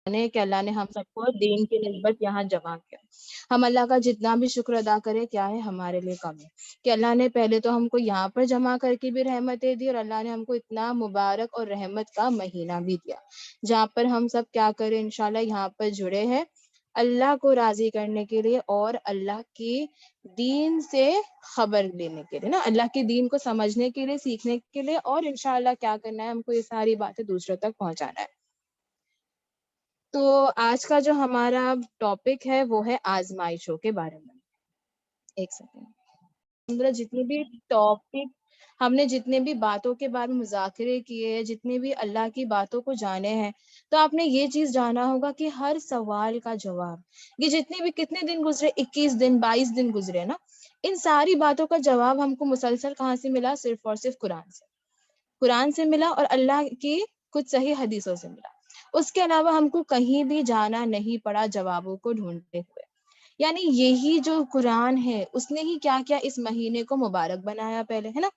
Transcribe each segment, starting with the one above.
کہ اللہ نے ہم سب کو دین کی نسبت یہاں جمع کیا. ہم اللہ کا جتنا بھی شکر ادا کریں کیا ہے ہمارے لیے کم ہے کہ اللہ نے پہلے تو ہم کو یہاں پر جمع کر کے بھی رحمتیں دی اور اللہ نے ہم کو اتنا مبارک اور رحمت کا مہینہ بھی دیا جہاں پر ہم سب کیا کریں انشاءاللہ یہاں پر جڑے ہیں اللہ کو راضی کرنے کے لیے اور اللہ کی دین سے خبر لینے کے لیے نا, اللہ کے دین کو سمجھنے کے لیے, سیکھنے کے لیے, اور انشاءاللہ کیا کرنا ہے ہم کو یہ ساری باتیں دوسروں تک پہنچانا ہے. تو آج کا جو ہمارا ٹاپک ہے وہ ہے آزمائشوں کے بارے میں. ایک سیکنڈ. جتنی بھی ٹاپک ہم نے جتنے بھی باتوں کے بارے میں مذاکرے کیے, جتنی بھی اللہ کی باتوں کو جانے ہیں, تو آپ نے یہ چیز جانا ہوگا کہ ہر سوال کا جواب, یہ جتنے بھی کتنے دن گزرے, 21 دن 22 دن گزرے نا, ان ساری باتوں کا جواب ہم کو مسلسل کہاں سے ملا؟ صرف اور صرف قرآن سے ملا اور اللہ کی کچھ صحیح حدیثوں سے ملا. اس کے علاوہ ہم کو کہیں بھی جانا نہیں پڑا جوابوں کو ڈھونڈتے ہوئے. یعنی یہی جو قرآن ہے اس نے ہی کیا کیا اس مہینے کو مبارک بنایا پہلے, ہے نا,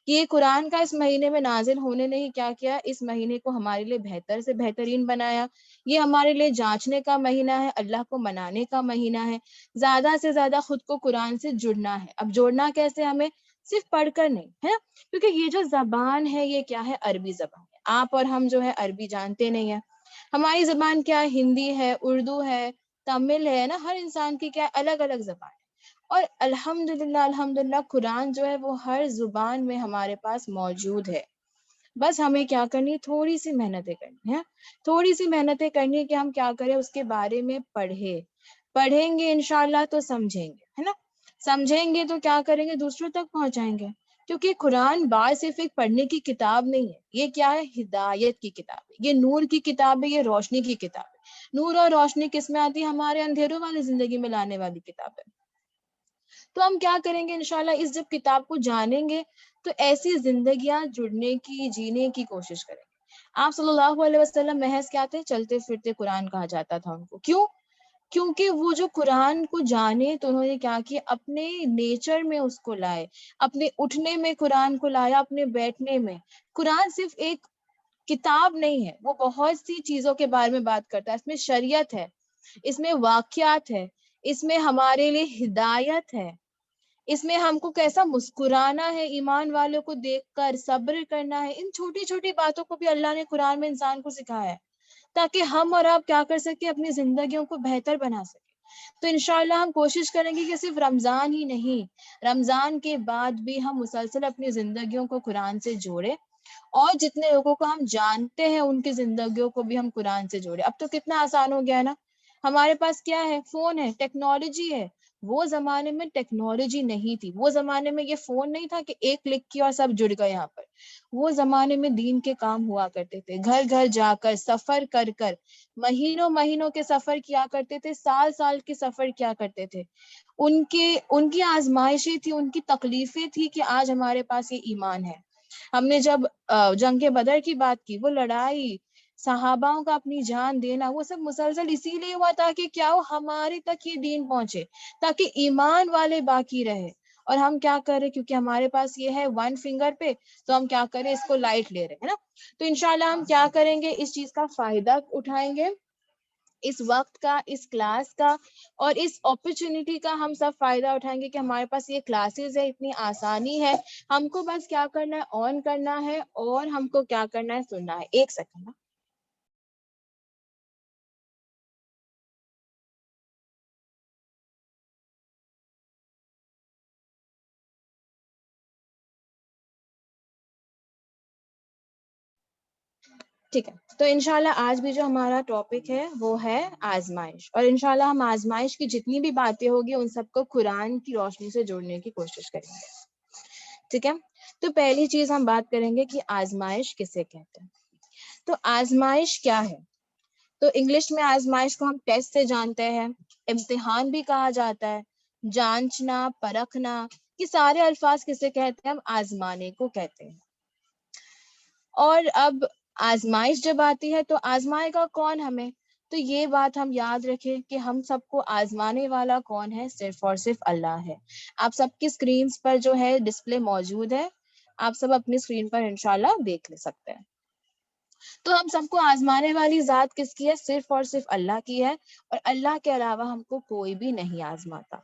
کہ یہ قرآن کا اس مہینے میں نازل ہونے نے ہی کیا کیا اس مہینے کو ہمارے لیے بہتر سے بہترین بنایا. یہ ہمارے لیے جانچنے کا مہینہ ہے, اللہ کو منانے کا مہینہ ہے, زیادہ سے زیادہ خود کو قرآن سے جڑنا ہے. اب جوڑنا کیسے؟ ہمیں صرف پڑھ کر نہیں, ہے نا, کیونکہ یہ جو زبان ہے یہ کیا ہے؟ عربی زبان ہے. آپ اور ہم جو ہے عربی جانتے نہیں ہیں. ہماری زبان کیا ہے؟ ہندی ہے, اردو ہے, تمل ہے نا, ہر انسان کی کیا الگ الگ زبان ہے. اور الحمدللہ قرآن جو ہے وہ ہر زبان میں ہمارے پاس موجود ہے. بس ہمیں کیا کرنی؟ تھوڑی سی محنتیں کرنی ہے, تھوڑی سی محنتیں کرنی کہ ہم کیا کریں اس کے بارے میں پڑھیں گے انشاءاللہ تو سمجھیں گے, ہے نا, سمجھیں گے تو کیا کریں گے؟ دوسروں تک پہنچائیں گے. کیونکہ قرآن بات صرف ایک پڑھنے کی کتاب نہیں ہے, یہ کیا ہے؟ ہدایت کی کتاب ہے, یہ نور کی کتاب ہے, یہ روشنی کی کتاب ہے. نور اور روشنی کس میں آتی ہے؟ ہمارے اندھیروں والی زندگی میں لانے والی کتاب ہے. تو ہم کیا کریں گے انشاءاللہ اس جب کتاب کو جانیں گے تو ایسی زندگیاں جڑنے کی, جینے کی کوشش کریں گے. آپ صلی اللہ علیہ وسلم محض کیا تھے؟ چلتے پھرتے قرآن کہا جاتا تھا ان کو. کیوں؟ کیونکہ وہ جو قرآن کو جانے تو انہوں نے کیا کیا؟ اپنے نیچر میں اس کو لائے, اپنے اٹھنے میں قرآن کو لایا, اپنے بیٹھنے میں. قرآن صرف ایک کتاب نہیں ہے, وہ بہت سی چیزوں کے بارے میں بات کرتا ہے. اس میں شریعت ہے, اس میں واقعات ہے, اس میں ہمارے لیے ہدایت ہے, اس میں ہم کو کیسا مسکرانا ہے, ایمان والوں کو دیکھ کر صبر کرنا ہے. ان چھوٹی چھوٹی باتوں کو بھی اللہ نے قرآن میں انسان کو سکھایا ہے تاکہ ہم اور آپ کیا کر سکیں؟ اپنی زندگیوں کو بہتر بنا سکیں. تو انشاءاللہ ہم کوشش کریں گے کہ صرف رمضان ہی نہیں, رمضان کے بعد بھی ہم مسلسل اپنی زندگیوں کو قرآن سے جوڑیں, اور جتنے لوگوں کو ہم جانتے ہیں ان کی زندگیوں کو بھی ہم قرآن سے جوڑیں. اب تو کتنا آسان ہو گیا ہے نا, ہمارے پاس کیا ہے؟ فون ہے, ٹیکنالوجی ہے. وہ زمانے میں ٹیکنالوجی نہیں تھی, وہ زمانے میں یہ فون نہیں تھا کہ ایک کلک کیا اور سب جڑ گئے یہاں پر. وہ زمانے میں دین کے کام ہوا کرتے تھے, گھر گھر جا کر سفر کر کر, مہینوں کے سفر کیا کرتے تھے, سال کے سفر کیا کرتے تھے. ان کی آزمائشیں تھی, ان کی تکلیفیں تھی کہ آج ہمارے پاس یہ ایمان ہے. ہم نے جب جنگ بدر کی بات کی, وہ لڑائی, صحاباؤں کا اپنی جان دینا, وہ سب مسلسل اسی لیے ہوا تاکہ کیا ہو؟ ہمارے تک یہ دین پہنچے, تاکہ ایمان والے باقی رہے. اور ہم کیا کر رہے؟ کیونکہ ہمارے پاس یہ ہے ون فنگر پہ, تو ہم کیا کریں؟ اس کو لائٹ لے رہے ہیں نا. تو انشاءاللہ ہم کیا کریں گے؟ اس چیز کا فائدہ اٹھائیں گے, اس وقت کا, اس کلاس کا, اور اس اپرچونٹی کا ہم سب فائدہ اٹھائیں گے کہ ہمارے پاس یہ کلاسز ہے, اتنی آسانی ہے. ہم کو بس کیا کرنا ہے؟ آن کرنا ہے, اور ہم کو کیا کرنا ہے؟ سننا ہے. ایک سیکنڈ. ٹھیک ہے, تو انشاءاللہ آج بھی جو ہمارا ٹاپک ہے وہ ہے آزمائش, اور انشاءاللہ ہم آزمائش کی جتنی بھی باتیں ہوگی ان سب کو قرآن کی روشنی سے جوڑنے کی کوشش کریں گے. ٹھیک ہے, تو پہلی چیز ہم بات کریں گے کہ آزمائش کسے کہتے ہیں. تو آزمائش کیا ہے؟ تو انگلش میں آزمائش کو ہم ٹیسٹ سے جانتے ہیں, امتحان بھی کہا جاتا ہے, جانچنا, پرکھنا, یہ سارے الفاظ کسے کہتے ہیں؟ ہم آزمانے کو کہتے ہیں. اور اب آزمائش جب آتی ہے تو آزمائے گا کون ہمیں؟ تو یہ بات ہم یاد رکھیں کہ ہم سب کو آزمانے والا کون ہے؟ صرف اور صرف اللہ ہے. آپ سب کی سکرینز پر جو ہے ڈسپلے موجود ہے, آپ سب اپنی سکرین پر انشاءاللہ دیکھ لے سکتے ہیں. تو ہم سب کو آزمانے والی ذات کس کی ہے؟ صرف اور صرف اللہ کی ہے، اور اللہ کے علاوہ ہم کو کوئی بھی نہیں آزماتا۔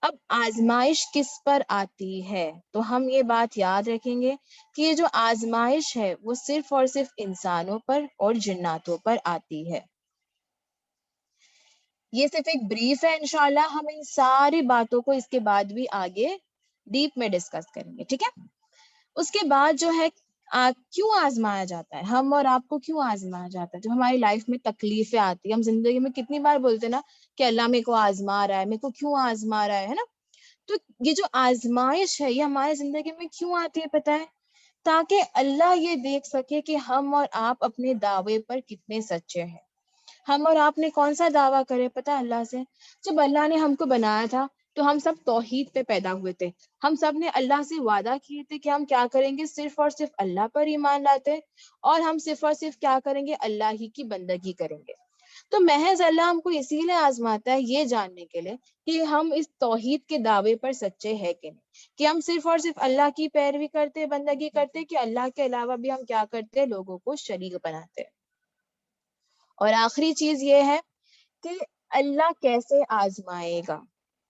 اب آزمائش کس پر آتی ہے؟ تو ہم یہ بات یاد رکھیں گے کہ یہ جو آزمائش ہے وہ صرف اور صرف انسانوں پر اور جناتوں پر آتی ہے۔ یہ صرف ایک بریف ہے، انشاءاللہ ہم ان ساری باتوں کو اس کے بعد بھی آگے ڈیپ میں ڈسکس کریں گے، ٹھیک ہے؟ اس کے بعد جو ہے کیوں آزمایا جاتا ہے؟ ہم اور آپ کو کیوں آزمایا جاتا ہے؟ جو ہماری لائف میں تکلیفیں آتی ہیں، ہم زندگی میں کتنی بار بولتے ہیں نا کہ اللہ میرے کو آزما رہا ہے، میرے کو کیوں آزما رہا ہے نا؟ تو یہ جو آزمائش ہے یہ ہماری زندگی میں کیوں آتی ہے پتہ ہے؟ تاکہ اللہ یہ دیکھ سکے کہ ہم اور آپ اپنے دعوے پر کتنے سچے ہیں۔ ہم اور آپ نے کون سا دعویٰ کرے پتہ ہے اللہ سے؟ جب اللہ نے ہم کو بنایا تھا تو ہم سب توحید پہ پیدا ہوئے تھے، ہم سب نے اللہ سے وعدہ کیے تھے کہ ہم کیا کریں گے؟ صرف اور صرف اللہ پر ایمان لاتے، اور ہم صرف اور صرف کیا کریں گے؟ اللہ ہی کی بندگی کریں گے۔ تو محض اللہ ہم کو اسی لیے آزماتا ہے یہ جاننے کے لیے کہ ہم اس توحید کے دعوے پر سچے ہیں کہ نہیں، کہ ہم صرف اور صرف اللہ کی پیروی کرتے، بندگی کرتے، کہ اللہ کے علاوہ بھی ہم کیا کرتے؟ لوگوں کو شریک بناتے۔ اور آخری چیز یہ ہے کہ اللہ کیسے آزمائے گا؟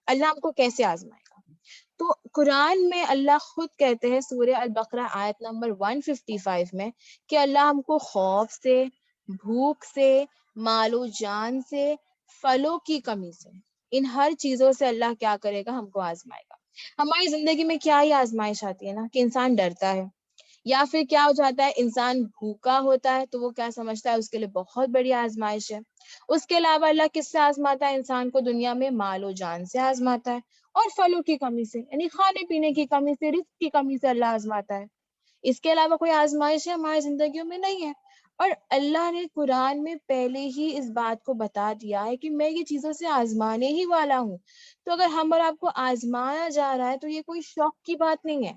اللہ ہم کو کیسے آزمائے گا؟ تو قرآن میں اللہ خود کہتے ہیں سورہ البقرہ آیت نمبر 155 میں کہ اللہ ہم کو خوف سے، بھوک سے، مال و جان سے، پھلوں کی کمی سے، ان ہر چیزوں سے اللہ کیا کرے گا؟ ہم کو آزمائے گا۔ ہماری زندگی میں کیا ہی آزمائش آتی ہے نا کہ انسان ڈرتا ہے، یا پھر کیا ہو جاتا ہے انسان بھوکا ہوتا ہے تو وہ کیا سمجھتا ہے اس کے لیے بہت بڑی آزمائش ہے۔ اس کے علاوہ اللہ کس سے آزماتا ہے انسان کو دنیا میں؟ مال و جان سے آزماتا ہے، اور پھلوں کی کمی سے، یعنی کھانے پینے کی کمی سے، رزق کی کمی سے اللہ آزماتا ہے۔ اس کے علاوہ کوئی آزمائش ہے ہماری زندگیوں میں؟ نہیں ہے۔ اور اللہ نے قرآن میں پہلے ہی اس بات کو بتا دیا ہے کہ میں یہ چیزوں سے آزمانے ہی والا ہوں۔ تو اگر ہم اور آپ کو آزمایا جا رہا ہے تو یہ کوئی شوق کی بات نہیں ہے۔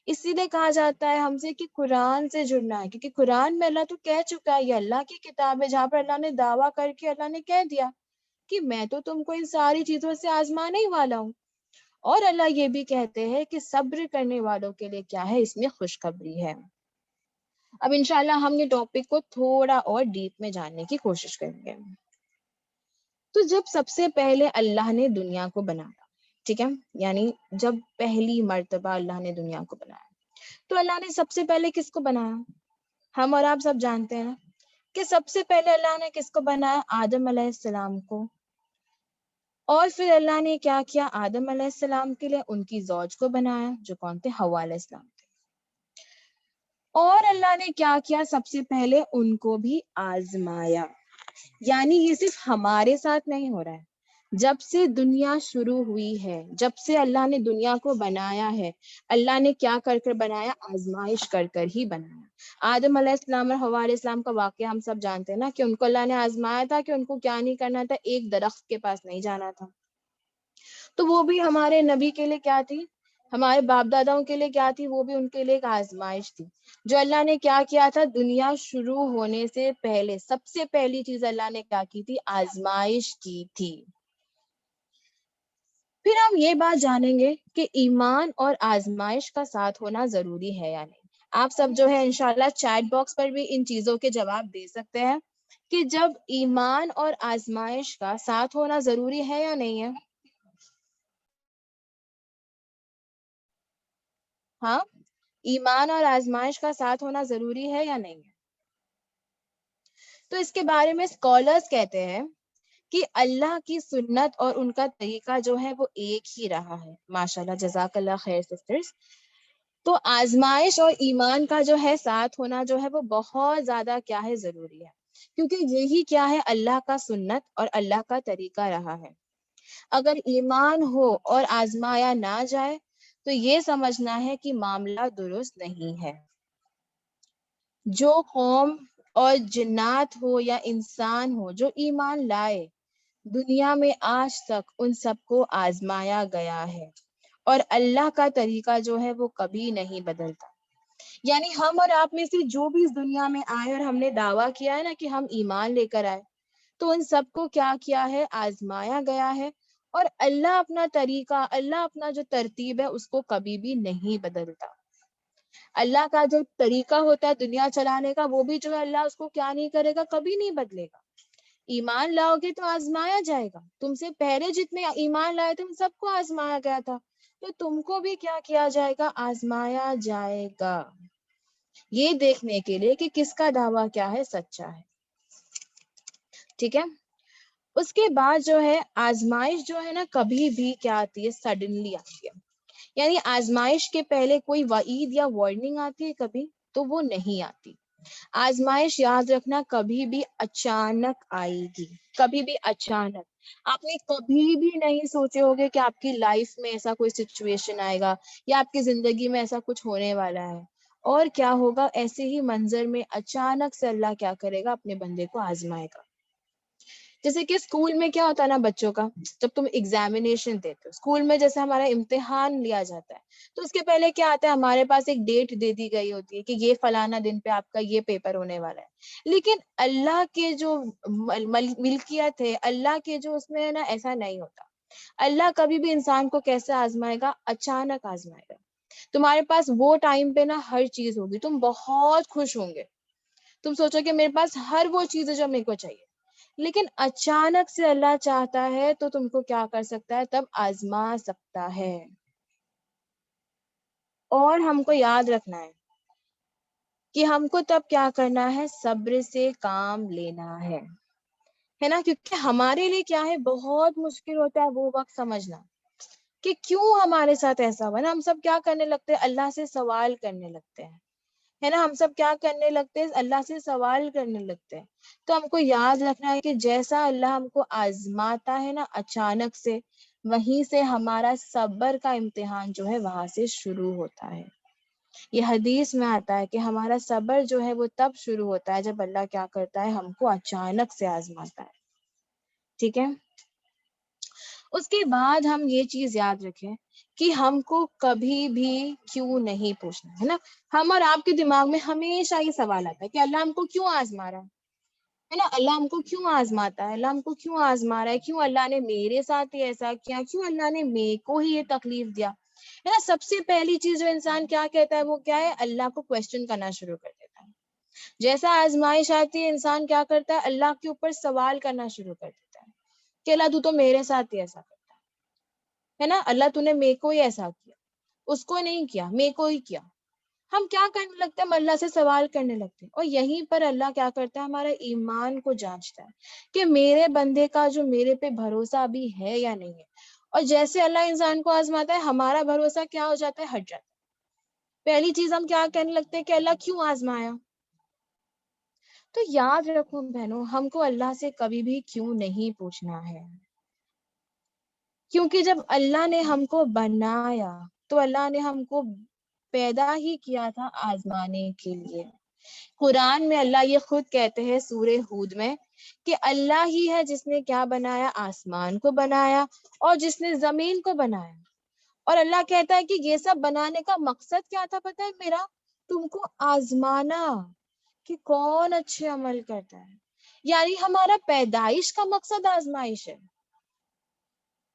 اسی لیے کہا جاتا ہے ہم سے کہ قرآن سے جڑنا ہے، کیونکہ قرآن میں اللہ تو کہہ چکا ہے، یہ اللہ کی کتاب ہے جہاں پر اللہ نے دعویٰ کر کے اللہ نے کہہ دیا کہ میں تو تم کو ان ساری چیزوں سے آزمانے ہی والا ہوں۔ اور اللہ یہ بھی کہتے ہیں کہ صبر کرنے والوں کے لیے کیا ہے؟ اس میں خوشخبری ہے۔ اب انشاءاللہ ہم یہ ٹاپک کو تھوڑا اور ڈیپ میں جاننے کی کوشش کریں گے۔ تو جب سب سے پہلے اللہ نے دنیا کو بنایا، ٹھیک ہے، یعنی جب پہلی مرتبہ اللہ نے دنیا کو بنایا تو اللہ نے سب سے پہلے کس کو بنایا؟ ہم اور آپ سب جانتے ہیں کہ سب سے پہلے اللہ نے کس کو بنایا؟ آدم علیہ السلام کو۔ اور پھر اللہ نے کیا کیا؟ آدم علیہ السلام کے لیے ان کی زوج کو بنایا جو کون تھے؟ حوا علیہ السلام تھے۔ اور اللہ نے کیا کیا؟ سب سے پہلے ان کو بھی آزمایا۔ یعنی یہ صرف ہمارے ساتھ نہیں ہو رہا ہے، جب سے دنیا شروع ہوئی ہے، جب سے اللہ نے دنیا کو بنایا ہے، اللہ نے کیا کر کر بنایا؟ آزمائش کر کر ہی بنایا۔ آدم علیہ السلام اور حوا علیہ السلام کا واقعہ ہم سب جانتے ہیں نا کہ ان کو اللہ نے آزمایا تھا کہ ان کو کیا نہیں کرنا تھا؟ ایک درخت کے پاس نہیں جانا تھا۔ تو وہ بھی ہمارے نبی کے لیے کیا تھی؟ ہمارے باپ داداؤں کے لیے کیا تھی؟ وہ بھی ان کے لیے ایک آزمائش تھی۔ جو اللہ نے کیا کیا تھا؟ دنیا شروع ہونے سے پہلے سب سے پہلی چیز اللہ نے کیا کی تھی؟ آزمائش کی تھی۔ پھر ہم یہ بات جانیں گے کہ ایمان اور آزمائش کا ساتھ ہونا ضروری ہے یا نہیں۔ آپ سب جو ہے انشاءاللہ چیٹ باکس پر بھی ان چیزوں کے جواب دے سکتے ہیں کہ جب ایمان اور آزمائش کا ساتھ ہونا ضروری ہے یا نہیں ہے۔ ہاں، ایمان اور آزمائش کا ساتھ ہونا ضروری ہے یا نہیں ہے؟ تو اس کے بارے میں اسکالرز کہتے ہیں کہ اللہ کی سنت اور ان کا طریقہ جو ہے وہ ایک ہی رہا ہے۔ ماشاءاللہ، جزاک اللہ خیر سسٹرز۔ تو آزمائش اور ایمان کا جو ہے ساتھ ہونا جو ہے وہ بہت زیادہ کیا ہے؟ ضروری ہے، کیونکہ یہی کیا ہے؟ اللہ کا سنت اور اللہ کا طریقہ رہا ہے۔ اگر ایمان ہو اور آزمایا نہ جائے تو یہ سمجھنا ہے کہ معاملہ درست نہیں ہے۔ جو قوم اور جنات ہو یا انسان ہو جو ایمان لائے، دنیا میں آج تک ان سب کو آزمایا گیا ہے، اور اللہ کا طریقہ جو ہے وہ کبھی نہیں بدلتا۔ یعنی ہم اور آپ میں سے جو بھی اس دنیا میں آئے اور ہم نے دعویٰ کیا ہے نا کہ ہم ایمان لے کر آئے، تو ان سب کو کیا کیا ہے؟ آزمایا گیا ہے، اور اللہ اپنا طریقہ، اللہ اپنا جو ترتیب ہے اس کو کبھی بھی نہیں بدلتا۔ اللہ کا جو طریقہ ہوتا ہے دنیا چلانے کا وہ بھی جو ہے اللہ اس کو کیا نہیں کرے گا, کبھی نہیں بدلے گا. ایمان لاؤ گے تو آزمایا جائے گا. تم سے پہلے جتنے ایمان لائے تھے ان سب کو آزمایا گیا تھا, تو تم کو بھی کیا کیا جائے گا, آزمایا جائے گا, یہ دیکھنے کے لیے کہ کس کا دعویٰ کیا ہے, سچا ہے. ٹھیک ہے. اس کے بعد جو ہے آزمائش جو ہے نا کبھی بھی کیا آتی ہے, سڈنلی آتی ہے. یعنی آزمائش کے پہلے کوئی وعید یا وارننگ آتی ہے کبھی, تو وہ نہیں آتی. آزمائش یاد رکھنا کبھی بھی اچانک آئے گی, کبھی بھی اچانک. آپ نے کبھی بھی نہیں سوچے ہوگے کہ آپ کی لائف میں ایسا کوئی سچویشن آئے گا یا آپ کی زندگی میں ایسا کچھ ہونے والا ہے. اور کیا ہوگا, ایسے ہی منظر میں اچانک سے اللہ کیا کرے گا, اپنے بندے کو آزمائے گا. جیسے کہ اسکول میں کیا ہوتا ہے نا بچوں کا, جب تم ایگزامینیشن دیتے ہو اسکول میں, جیسے ہمارا امتحان لیا جاتا ہے تو اس کے پہلے کیا آتا ہے, ہمارے پاس ایک ڈیٹ دے دی گئی ہوتی ہے کہ یہ فلانا دن پہ آپ کا یہ پیپر ہونے والا ہے. لیکن اللہ کے جو ملکیت ہے, اللہ کے جو اس میں ہے نا, ایسا نہیں ہوتا. اللہ کبھی بھی انسان کو کیسے آزمائے گا, اچانک آزمائے گا. تمہارے پاس وہ ٹائم پہ نا ہر چیز ہوگی, تم بہت خوش ہوں گے, تم سوچو کہ میرے پاس ہر وہ چیز ہے جو میرے کو چاہیے. لیکن اچانک سے اللہ چاہتا ہے تو تم کو کیا کر سکتا ہے, تب آزما سکتا ہے. اور ہم کو یاد رکھنا ہے کہ ہم کو تب کیا کرنا ہے, صبر سے کام لینا ہے نا. کیونکہ ہمارے لیے کیا ہے, بہت مشکل ہوتا ہے وہ وقت سمجھنا کہ کیوں ہمارے ساتھ ایسا ہوا نا. ہم سب کیا کرنے لگتے ہیں, اللہ سے سوال کرنے لگتے ہیں, ہے نا. ہم سب کیا کرنے لگتے ہیں, اللہ سے سوال کرنے لگتے ہیں. تو ہم کو یاد رکھنا ہے کہ جیسا اللہ ہم کو آزماتا ہے نا اچانک سے, وہیں سے ہمارا صبر کا امتحان جو ہے وہاں سے شروع ہوتا ہے. یہ حدیث میں آتا ہے کہ ہمارا صبر جو ہے وہ تب شروع ہوتا ہے جب اللہ کیا کرتا ہے, ہم کو اچانک سے آزماتا ہے. ٹھیک ہے. اس کے بعد ہم یہ چیز یاد رکھیں کہ ہم کو کبھی بھی کیوں نہیں پوچھنا ہے نا. ہم اور آپ کے دماغ میں ہمیشہ یہ سوال آتا ہے کہ اللہ ہم کو کیوں آزما رہا ہے نا, اللہ ہم کو کیوں آزماتا ہے, اللہ ہم کو کیوں آزما رہا ہے, کیوں اللہ نے میرے ساتھ ہی ایسا کیا, کیوں اللہ نے میرے کو ہی یہ تکلیف دیا, ہے نا. سب سے پہلی چیز جو انسان کیا کہتا ہے وہ کیا ہے, اللہ کو کوشچن کرنا شروع کر دیتا ہے. جیسا آزمائش آتی ہے انسان کیا کرتا ہے, اللہ کے اوپر سوال کرنا شروع کر دیتا ہے کہ اللہ تو میرے ساتھ ہی ایسا کرتا ہے نا, اللہ تو نے میرے کو ہی ایسا کیا, اس کو نہیں کیا, میرے کو ہی کیا. ہم کیا کرنے لگتے ہیں, ہم اللہ سے سوال کرنے لگتے ہیں. اور یہیں پر اللہ کیا کرتا ہے, ہمارا ایمان کو جانچتا ہے کہ میرے بندے کا جو میرے پہ بھروسہ ابھی ہے یا نہیں ہے. اور جیسے اللہ انسان کو آزماتا ہے, ہمارا بھروسہ کیا ہو جاتا ہے, ہٹ جاتا ہے. پہلی چیز ہم کیا کہنے لگتے ہیں کہ اللہ کیوں آزمایا. تو یاد رکھو بہنوں, ہم کو اللہ سے کبھی بھی کیوں نہیں پوچھنا ہے, کیونکہ جب اللہ نے ہم کو بنایا تو اللہ نے ہم کو پیدا ہی کیا تھا آزمانے کے لیے. قرآن میں اللہ یہ خود کہتے ہیں سورہ ہود میں کہ اللہ ہی ہے جس نے کیا بنایا, آسمان کو بنایا اور جس نے زمین کو بنایا. اور اللہ کہتا ہے کہ یہ سب بنانے کا مقصد کیا تھا پتہ ہے میرا, تم کو آزمانا کہ کون اچھے عمل کرتا ہے. یعنی ہمارا پیدائش کا مقصد آزمائش ہے.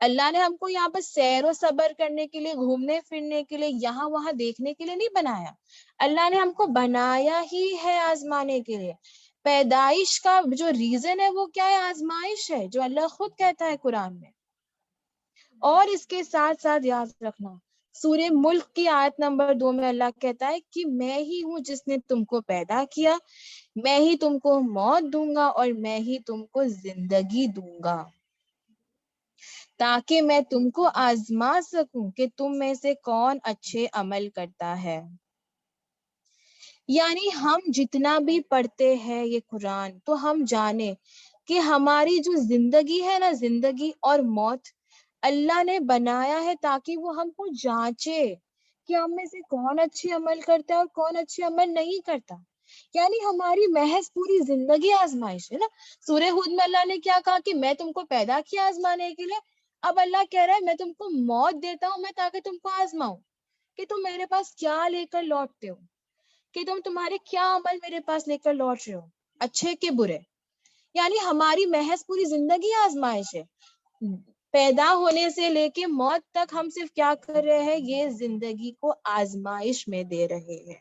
اللہ نے ہم کو یہاں پر سیر و صبر کرنے کے لیے, گھومنے پھرنے کے لیے, یہاں وہاں دیکھنے کے لیے نہیں بنایا. اللہ نے ہم کو بنایا ہی ہے آزمانے کے لیے. پیدائش کا جو ریزن ہے وہ کیا ہے, آزمائش ہے, جو اللہ خود کہتا ہے قرآن میں. اور اس کے ساتھ ساتھ یاد رکھنا, سورہ ملک کی آیت نمبر 2 میں اللہ کہتا ہے کہ میں ہی ہوں جس نے تم کو پیدا کیا, میں ہی تم کو موت دوں گا اور میں ہی تم کو زندگی دوں گا, تاکہ میں تم کو آزما سکوں کہ تم میں سے کون اچھے عمل کرتا ہے. یعنی ہم جتنا بھی پڑھتے ہیں یہ قرآن, تو ہم جانیں کہ ہماری جو زندگی ہے نا, زندگی اور موت اللہ نے بنایا ہے تاکہ وہ ہم کو جانچے کہ ہم میں سے کون اچھے عمل کرتا ہے اور کون اچھے عمل نہیں کرتا. یعنی ہماری محض پوری زندگی آزمائش ہے نا. سورہ ہود میں اللہ نے کیا کہا کہ میں تم کو پیدا کیا آزمانے کے لیے. اب اللہ کہہ رہا ہے میں تم کو موت دیتا ہوں میں تاکہ تم کو آزماؤں کہ تم میرے پاس کیا لے کر لوٹتے ہو, کہ تم تمہارے کیا عمل میرے پاس لے کر لوٹ رہے ہو, اچھے کہ برے. یعنی ہماری محض پوری زندگی آزمائش ہے. پیدا ہونے سے لے کے موت تک ہم صرف کیا کر رہے ہیں؟ یہ زندگی کو آزمائش میں دے رہے ہیں.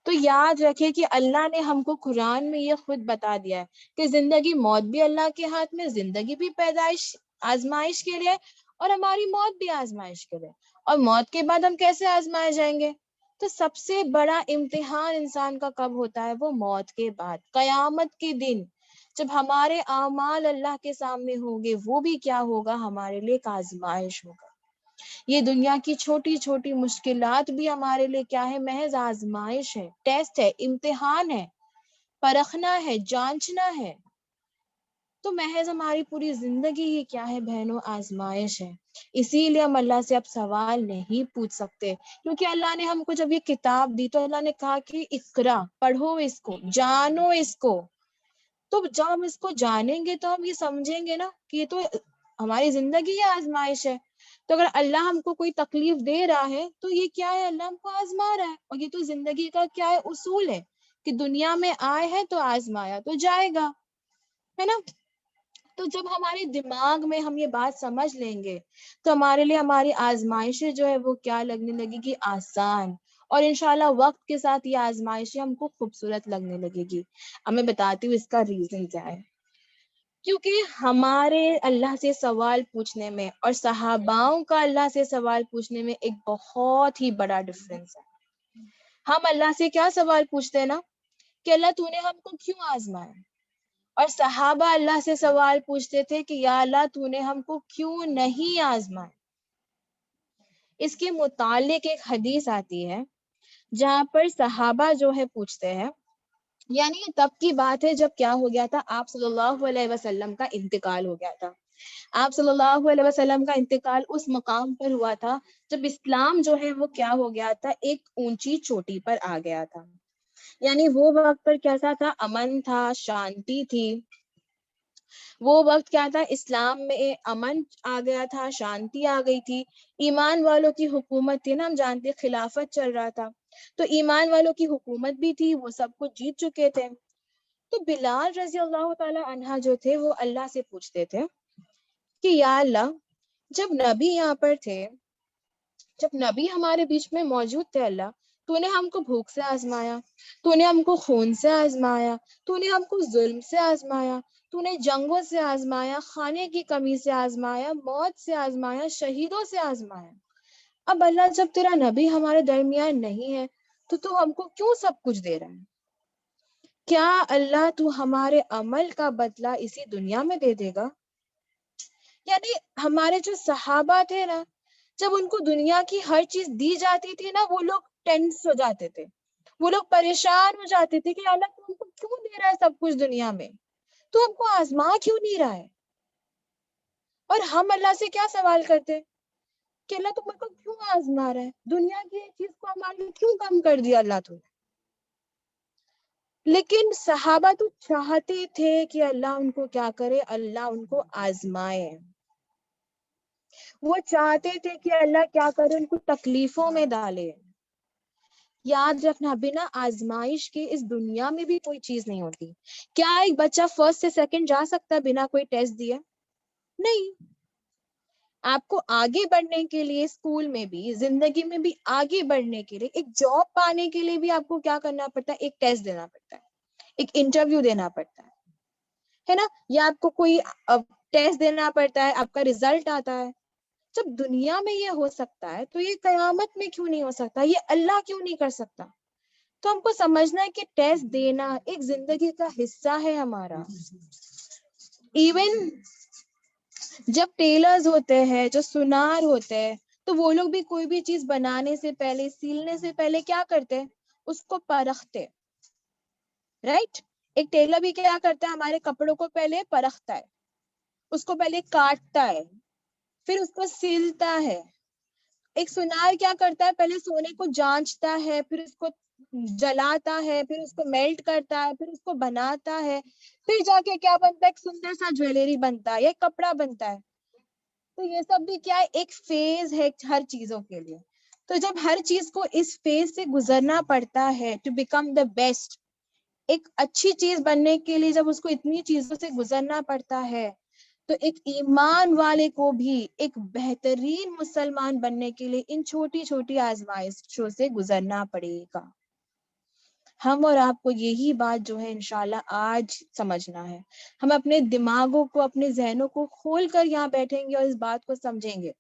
تو یاد رکھے کہ اللہ نے ہم کو قرآن میں یہ خود بتا دیا ہے کہ زندگی موت بھی اللہ کے ہاتھ میں، زندگی بھی پیدائش آزمائش کے لیے اور ہماری موت بھی آزمائش کے لیے. اور موت کے بعد ہم کیسے آزمائے جائیں گے؟ تو سب سے بڑا امتحان انسان کا کب ہوتا ہے؟ وہ موت کے بعد، قیامت کے دن جب ہمارے اعمال اللہ کے سامنے ہوں گے، وہ بھی کیا ہوگا؟ ہمارے لیے ایک آزمائش ہوگا. یہ دنیا کی چھوٹی چھوٹی مشکلات بھی ہمارے لیے کیا ہے؟ محض آزمائش ہے، ٹیسٹ ہے، امتحان ہے، پرکھنا ہے، جانچنا ہے. تو محض ہماری پوری زندگی ہی کیا ہے بہنوں؟ آزمائش ہے. اسی لیے ہم اللہ سے اب سوال نہیں پوچھ سکتے، کیونکہ اللہ نے ہم کو جب یہ کتاب دی تو اللہ نے کہا کہ اقرا، پڑھو اس کو، جانو اس کو. تو جب ہم اس کو جانیں گے تو ہم یہ سمجھیں گے نا کہ یہ تو ہماری زندگی ہی آزمائش ہے. تو اگر اللہ ہم کو کوئی تکلیف دے رہا ہے تو یہ کیا ہے؟ اللہ ہم کو آزما رہا ہے. اور یہ تو زندگی کا کیا ہے؟ اصول ہے کہ دنیا میں آئے ہیں تو آزمایا تو جائے گا، ہے نا. تو جب ہمارے دماغ میں ہم یہ بات سمجھ لیں گے تو ہمارے لیے ہماری آزمائشیں جو ہے وہ کیا لگنے لگے گی؟ آسان. اور انشاءاللہ وقت کے ساتھ یہ آزمائشیں ہم کو خوبصورت لگنے لگے گی. اب میں بتاتی ہوں اس کا ریزن کیا ہے. کیونکہ ہمارے اللہ سے سوال پوچھنے میں اور صحاباؤں کا اللہ سے سوال پوچھنے میں ایک بہت ہی بڑا ڈفرینس ہے. ہم اللہ سے کیا سوال پوچھتے ہیں نا کہ اللہ تو نے ہم کو کیوں آزمایا، اور صحابہ اللہ سے سوال پوچھتے تھے کہ یا اللہ تو نے ہم کو کیوں نہیں آزمایا. اس کے متعلق ایک حدیث آتی ہے جہاں پر صحابہ جو ہے پوچھتے ہیں، یعنی یہ تب کی بات ہے جب کیا ہو گیا تھا؟ آپ صلی اللہ علیہ وسلم کا انتقال ہو گیا تھا. آپ صلی اللہ علیہ وسلم کا انتقال اس مقام پر ہوا تھا جب اسلام جو ہے وہ کیا ہو گیا تھا؟ ایک اونچی چوٹی پر آ گیا تھا. یعنی وہ وقت پر کیسا تھا؟ امن تھا، شانتی تھی. وہ وقت کیا تھا؟ اسلام میں امن آ گیا تھا، شانتی آ گئی تھی، ایمان والوں کی حکومت تھی نا. ہم جانتے خلافت چل رہا تھا، تو ایمان والوں کی حکومت بھی تھی، وہ سب کچھ جیت چکے تھے. تو بلال رضی اللہ تعالی عنہ جو تھے وہ اللہ سے پوچھتے تھے کہ یا اللہ جب نبی یہاں پر تھے، جب نبی ہمارے بیچ میں موجود تھے، اللہ تو نے ہم کو بھوک سے آزمایا، تو نے ہم کو خون سے آزمایا، تو نے ہم کو ظلم سے آزمایا، تو نے جنگوں سے آزمایا، کھانے کی کمی سے آزمایا، موت سے آزمایا، شہیدوں سے آزمایا. اب اللہ جب تیرا نبی ہمارے درمیان نہیں ہے تو ہم کو کیوں سب کچھ دے رہا ہے؟ کیا اللہ تو ہمارے عمل کا بدلہ اسی دنیا میں دے دے گا؟ یعنی ہمارے جو صحابہ تھے نا، جب ان کو دنیا کی ہر چیز دی جاتی تھی نا، وہ لوگ ٹینس ہو جاتے تھے، وہ لوگ پریشان ہو جاتے تھے کہ اللہ تو ہم کو کیوں دے رہا ہے سب کچھ دنیا میں، تو ہم کو آزما کیوں نہیں رہا ہے؟ اور ہم اللہ سے کیا سوال کرتے کہ اللہ تم کو کیوں آزما رہا ہے؟ دنیا کی ایک چیز کو ہمارے کیوں کم کر دیا اللہ تو نے؟ لیکن صحابہ تو چاہتے تھے کہ اللہ ان کو کیا کرے؟ اللہ ان کو آزمائے. وہ چاہتے تھے کہ اللہ کیا کرے؟ ان کو تکلیفوں میں ڈالے. یاد رکھنا بنا آزمائش کے اس دنیا میں بھی کوئی چیز نہیں ہوتی. کیا ایک بچہ فرسٹ سے سیکنڈ جا سکتا ہے بنا کوئی ٹیسٹ دیے؟ نہیں. آپ کو آگے بڑھنے کے لیے اسکول میں بھی، زندگی میں بھی آگے بڑھنے کے لیے، ایک جاب پانے کے لیے بھی آپ کو کیا کرنا پڑتا ہے؟ ایک ٹیسٹ دینا پڑتا ہے، ایک انٹرویو دینا پڑتا ہے نا. یا آپ کو کوئی ٹیسٹ دینا پڑتا ہے، آپ کا ریزلٹ آتا ہے. جب دنیا میں یہ ہو سکتا ہے تو یہ قیامت میں کیوں نہیں ہو سکتا؟ یہ اللہ کیوں نہیں کر سکتا؟ تو ہم کو سمجھنا ہے کہ ٹیسٹ دینا ایک زندگی کا حصہ ہے ہمارا. ایون جب ٹیلرز ہوتے ہیں، جو سنار ہوتے ہیں، تو وہ لوگ بھی کوئی بھی چیز بنانے سے پہلے، سیلنے سے پہلے کیا کرتے ہیں؟ اس کو پرکھتے، رائٹ. ایک ٹیلر بھی کیا کرتا ہے؟ ہمارے کپڑوں کو پہلے پرکھتا ہے، اس کو پہلے کاٹتا ہے، پھر اس کو سلتا ہے. ایک سنار کیا کرتا ہے؟ پہلے سونے کو جانچتا ہے، پھر اس کو جلاتا ہے، پھر اس کو میلٹ کرتا ہے، پھر اس کو بناتا ہے، پھر جا کے کیا بنتا ہے؟ ایک سندر سا جویلری بنتا ہے، ایک کپڑا بنتا ہے. تو یہ سب بھی کیا ہے؟ ایک فیز ہے ہر چیزوں کے لیے. تو جب ہر چیز کو اس فیز سے گزرنا پڑتا ہے ٹو بیکم دا بیسٹ، ایک اچھی چیز بننے کے لیے جب اس کو اتنی چیزوں سے گزرنا پڑتا ہے تو ایک ایمان والے کو بھی ایک بہترین مسلمان بننے کے لیے ان چھوٹی چھوٹی آزمائشوں سے گزرنا پڑے گا. ہم اور آپ کو یہی بات جو ہے انشاءاللہ آج سمجھنا ہے. ہم اپنے دماغوں کو، اپنے ذہنوں کو کھول کر یہاں بیٹھیں گے اور اس بات کو سمجھیں گے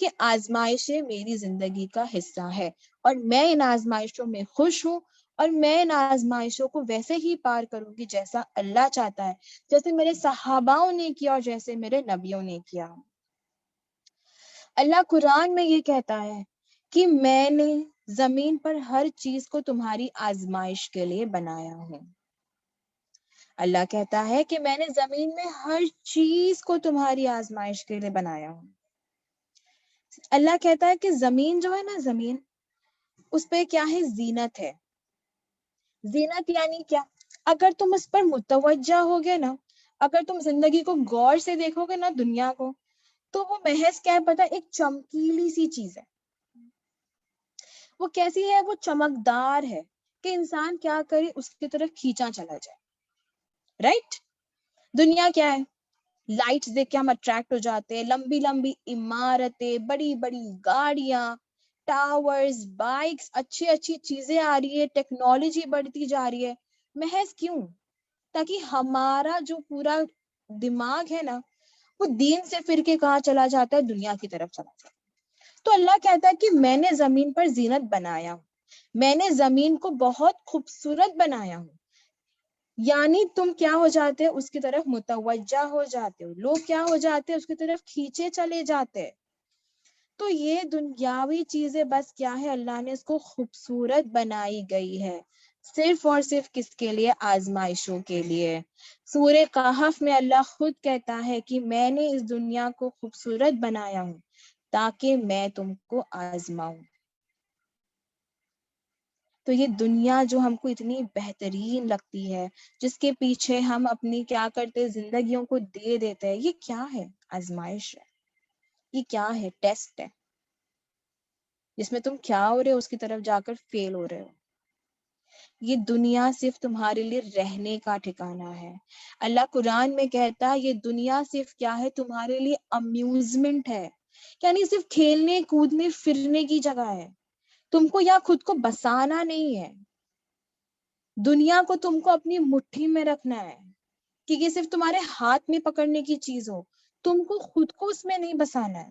کہ آزمائشیں میری زندگی کا حصہ ہے، اور میں ان آزمائشوں میں خوش ہوں، اور میں ان آزمائشوں کو ویسے ہی پار کروں گی جیسا اللہ چاہتا ہے، جیسے میرے صحاباؤں نے کیا اور جیسے میرے نبیوں نے کیا. اللہ قرآن میں یہ کہتا ہے کہ میں نے زمین پر ہر چیز کو تمہاری آزمائش کے لیے بنایا ہوں. اللہ کہتا ہے کہ میں نے زمین میں ہر چیز کو تمہاری آزمائش کے لیے بنایا ہوں. اللہ کہتا ہے کہ زمین جو ہے نا، زمین اس پہ کیا ہے؟ زینت ہے. زینت یعنی کیا؟ اگر تم اس پر متوجہ ہوگے نا، اگر تم زندگی کو غور سے دیکھو گے نا، دنیا کو، تو وہ محض کیا ہے پتا؟ ایک چمکیلی سی چیز ہے. وہ کیسی ہے؟ وہ چمکدار ہے کہ انسان کیا کرے، اس کی طرف کھینچا چلا جائے. رائٹ؟ دنیا کیا ہے؟ لائٹس دیکھ کے ہم اٹریکٹ ہو جاتے ہیں، لمبی لمبی عمارتیں، بڑی بڑی گاڑیاں، ٹاورز، بائکس، اچھی اچھی چیزیں آ رہی ہے، ٹیکنالوجی بڑھتی جا رہی ہے. محض کیوں؟ تاکہ ہمارا جو پورا دماغ ہے نا، وہ دین سے پھر کے کہاں چلا جاتا ہے؟ دنیا کی طرف چلا جاتا ہے. تو اللہ کہتا ہے کہ میں نے زمین پر زینت بنایا ہوں، میں نے زمین کو بہت خوبصورت بنایا ہوں. یعنی تم کیا ہو جاتے ہیں؟ اس کی طرف متوجہ ہو جاتے ہو، لوگ کیا ہو جاتے ہیں؟ اس کی طرف کھینچے چلے جاتے ہیں. تو یہ دنیاوی چیزیں بس کیا ہے؟ اللہ نے اس کو خوبصورت بنائی گئی ہے، صرف اور صرف کس کے لیے؟ آزمائشوں کے لیے. سورہ کہف میں اللہ خود کہتا ہے کہ میں نے اس دنیا کو خوبصورت بنایا ہوں تاکہ میں تم کو آزماؤں. تو یہ دنیا جو ہم کو اتنی بہترین لگتی ہے، جس کے پیچھے ہم اپنی کیا کرتے؟ زندگیوں کو دے دیتے ہیں، یہ کیا ہے؟ آزمائش ہے. یہ کیا ہے؟ ٹیسٹ ہے، جس میں تم کیا ہو رہے ہو، اس کی طرف جا کر فیل ہو رہے ہو. یہ دنیا صرف تمہارے لیے رہنے کا ٹھکانہ ہے. اللہ قرآن میں کہتا ہے یہ دنیا صرف کیا ہے؟ تمہارے لیے امیوزمنٹ ہے، یعنی صرف کھیلنے کودنے پھرنے کی جگہ ہے. تم کو یا خود کو بسانا نہیں ہے، دنیا کو تم کو اپنی مٹھی میں رکھنا ہے کہ یہ صرف تمہارے ہاتھ میں پکڑنے کی چیز ہو، تم کو خود کو اس میں نہیں بسانا ہے.